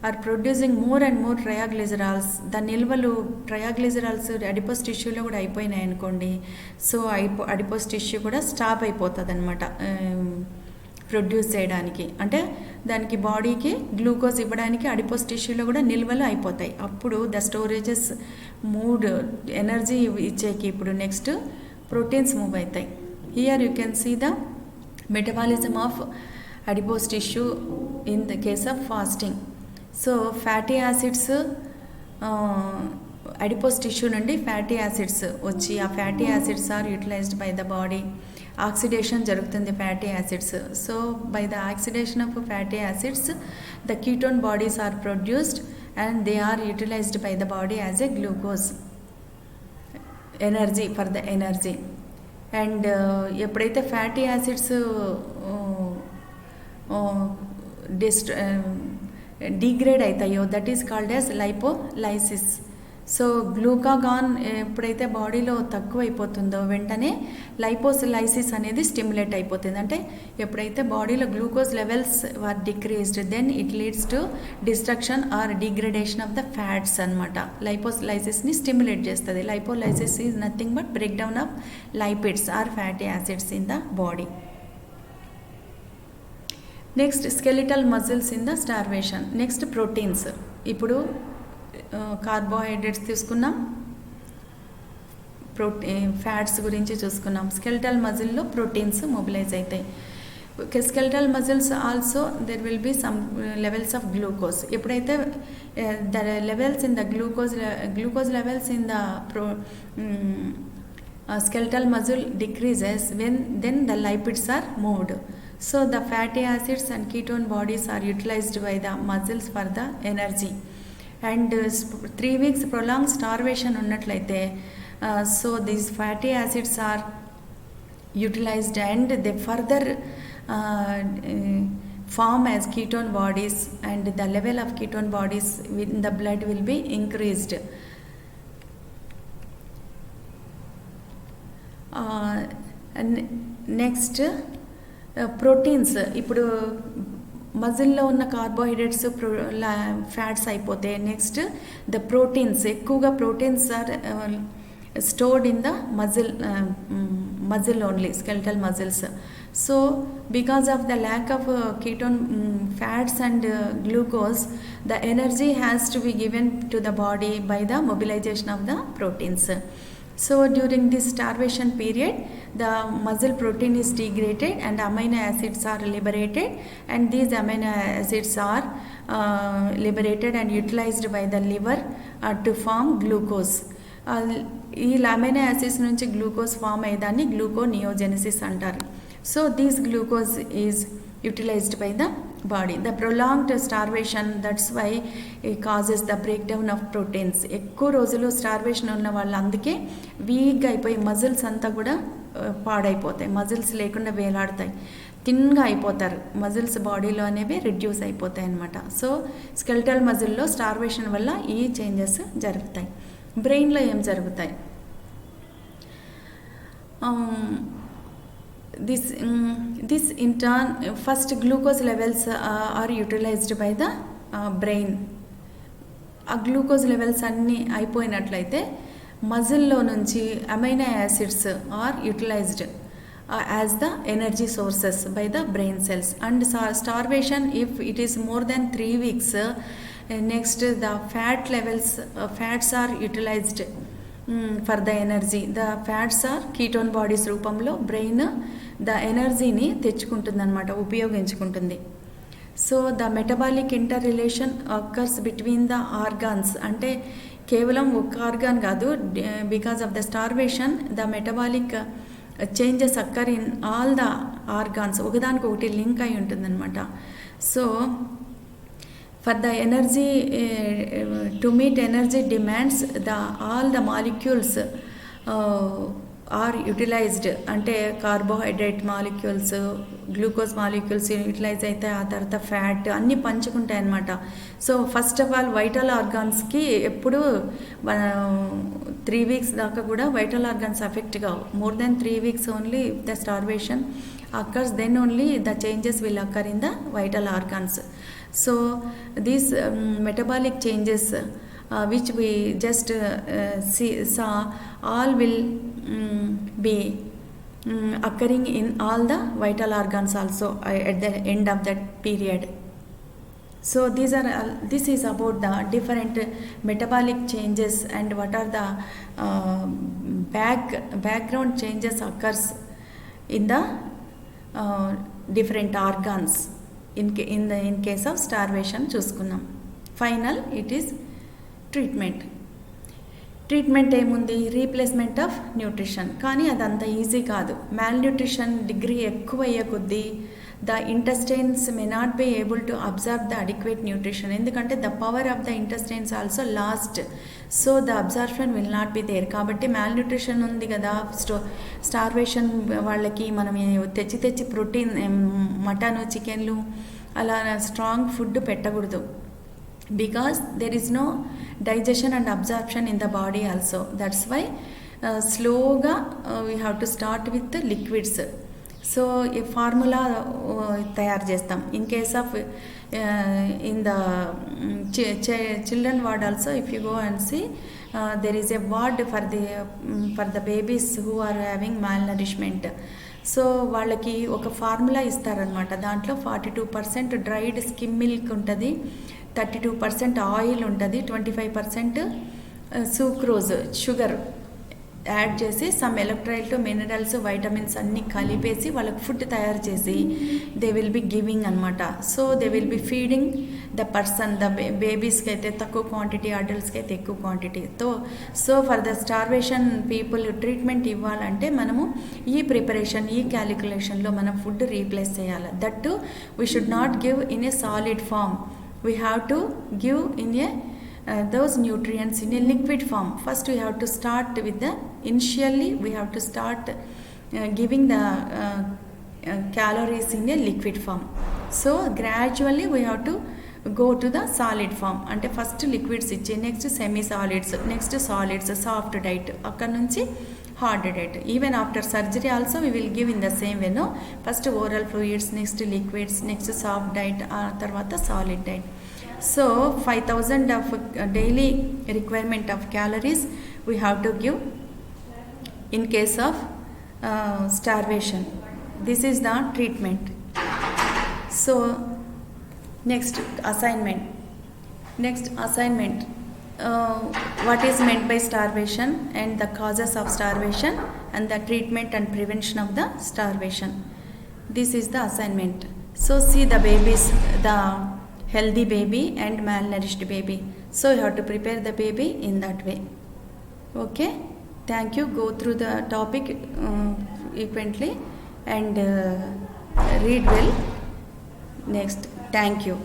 Speaker 1: are producing more and more triglycerols, దాని నిల్వలు ట్రయాగ్లిజరాల్స్ అడిపోస్ టిష్యూలో కూడా అయిపోయినాయి అనుకోండి, సో అడిపోస్ టిష్యూ కూడా స్టాప్ అయిపోతుంది అనమాట ప్రొడ్యూస్ చేయడానికి. అంటే దానికి బాడీకి గ్లూకోజ్ ఇవ్వడానికి అడిపోస్ టిష్యూలో కూడా నిల్వలు అయిపోతాయి. అప్పుడు ద స్టోరేజెస్ మూడ్ ఎనర్జీ ఇచ్చేకి ఇప్పుడు నెక్స్ట్ ప్రోటీన్స్ మూవ్ అవుతాయి. Here you can see the metabolism of adipose tissue in the case of fasting. So fatty acids adipose tissue నుండి ఫ్యాటీ యాసిడ్స్ వచ్చి ఆ fatty acids are utilised by the body. Oxidation జరుగుతుంది fatty acids. So by the oxidation of fatty acids the ketone bodies are produced and they are utilised by the body as a glucose energy for the energy. And ఎప్పుడైతే fatty acids degrade అవుతాయో that is called as lipolysis. So glucagon ఎప్పుడైతే బాడీలో తక్కువ అయిపోతుందో వెంటనే లైపోలైసిస్ అనేది stimulate అయిపోతుంది. అంటే ఎప్పుడైతే బాడీలో glucose levels are decreased then it leads to destruction or degradation of the fats అనమాట. లైపోలైసిస్ని స్టిమ్యులేట్ చేస్తుంది. Lipolysis is nothing but break down of lipids or fatty acids in the body. Next skeletal muscles in the starvation. Next proteins. ఇప్పుడు carbohydrates తీసుకున్నాం, fats గురించి చూసుకున్నాం. Skeletal మజిల్లో proteins mobilise అవుతాయి. Skeletal muscles also there will be some levels of glucose. ఎప్పుడైతే the levels in the glucose levels in the skeletal muscle decreases then the lipids are moved. So the fatty acids and ketone bodies are utilized by the muscles for the energy. And 3 weeks prolonged starvation ఉన్నట్లయితే so these fatty acids are utilized and they further form as ketone bodies, and the level of ketone bodies in the blood will be increased. Next proteins. ఇప్పుడు మజిల్లో ఉన్న carbohydrates fats అయిపోతే next the proteins, ఎక్కువగా proteins are stored in the muscle only, skeletal muscles. So because of the lack of ketone fats and glucose, the energy has to be given to the body by the mobilization of the proteins. So during this starvation period, the muscle protein is degraded and amino acids are liberated, and these amino acids are liberated and utilized by the liver to form glucose. ఈ amino acids నుంచి glucose form అయ్యేదాన్ని gluconeogenesis అంటారు. So these glucose is utilized by the body. The prolonged starvation, that's why it causes the breakdown of proteins. ఎక్కువ రోజులు starvation ఉన్న వాళ్ళు అందుకే వీక్గా అయిపోయి మజిల్స్ అంతా కూడా పాడైపోతాయి, మజిల్స్ లేకుండా వేలాడతాయి, థిన్గా అయిపోతారు, మజిల్స్ బాడీలో అనేవి రిడ్యూస్ అయిపోతాయి అన్నమాట. సో స్కెలిటల్ మజిల్లో స్టార్వేషన్ వల్ల ఈ చేంజెస్ జరుగుతాయి. బ్రెయిన్లో ఏం జరుగుతాయి? This in turn, first glucose levels are utilized by the brain. ఆ గ్లూకోజ్ లెవెల్స్ అన్నీ అయిపోయినట్లయితే మజిల్లో నుంచి amino acids are utilised as the energy sources by the brain cells. And starvation if it is more then 3 weeks, next the fat levels, fats are utilised for the energy. The fats are ketone bodies రూపంలో brain the ఎనర్జీని తెచ్చుకుంటుంది అనమాట, ఉపయోగించుకుంటుంది. So the metabolic inter relation occurs between the organs, అంటే కేవలం ఒక organ కాదు, because of the starvation the metabolic changes occur in all the organs, ఒకదానికి ఒకటి లింక్ అయి ఉంటుందన్నమాట. So for the energy to meet energy demands all the molecules are utilised. అంటే carbohydrate molecules, glucose molecules utilise అయితే ఆ తర్వాత fat అన్నీ పంచుకుంటాయి అన్నమాట. So first of all vital ఆర్గాన్స్కి ఎప్పుడు 3 weeks దాకా కూడా వైటల్ ఆర్గాన్స్ అఫెక్ట్ కావు. More then 3 weeks only the starvation occurs, then only the changes will occur in the vital organs. So these metabolic changes which we just saw all will be occurring in all the vital organs also at the end of that period. So this is about the different metabolic changes and what are the background changes occurs in the different organs in case of starvation చూసుకున్నాం. Final it is treatment ఏముంది, replacement of nutrition. కానీ అదంత easy కాదు. Nutrition degree ఎక్కువ అయ్యే కొద్దీ the intestines may not be able to absorb the adequate nutrition, ఎందుకంటే the power of the intestines also lost, so the absorption will not be there. కాబట్టి nutrition ఉంది కదా, స్టార్వేషన్ వాళ్ళకి మనం తెచ్చి ప్రోటీన్, మటన్, చికెన్లు అలా స్ట్రాంగ్ ఫుడ్ పెట్టకూడదు. Because there is no digestion and absorption in the body also. That's why slowly we have to start with the liquids. So a formula తయారు చేస్తాం. In case of in the children ward also, if you go and see, there is a ward for the babies who are having malnourishment. So వాళ్ళకి ఒక formula ఇస్తారనమాట. దాంట్లో 42% dried skim milk ఉంటుంది, 32% oil ఉంటుంది, 25% sucrose sugar add చేసి some electrolyte, minerals, vitamins అన్నీ కలిపేసి వాళ్ళకి ఫుడ్ తయారు చేసి దే విల్ బి గివింగ్ అనమాట. So they will be feeding the person. The బేబీస్కి అయితే తక్కువ క్వాంటిటీ, అడల్ట్స్కి అయితే ఎక్కువ quantity. So for the starvation people treatment ఇవ్వాలంటే మనము ఈ ప్రిపరేషన్, ఈ క్యాలిక్యులేషన్లో మనం ఫుడ్ రీప్లేస్ చేయాలి. That to we should not give in a solid form. We have to give in A those nutrients in a liquid form. First we have to start with the initially we have to start giving the calories in a liquid form. So gradually we have to go to the solid form. Ante first liquids ichi, next semi solids, next solids, soft diet, akkad nunchi hard diet. Even after surgery also we will give in the same way, no? First oral fluids, next liquids, next soft diet, tarvata solid diet. So 5000 of daily requirement of calories we have to give in case of starvation. This is the treatment. So next assignment. What is meant by starvation and the causes of starvation and the treatment and prevention of the starvation. This is the assignment. So see the babies, the healthy baby and malnourished baby. So you have to prepare the baby in that way. Okay, thank you. Go through the topic frequently and read well. Next, thank you.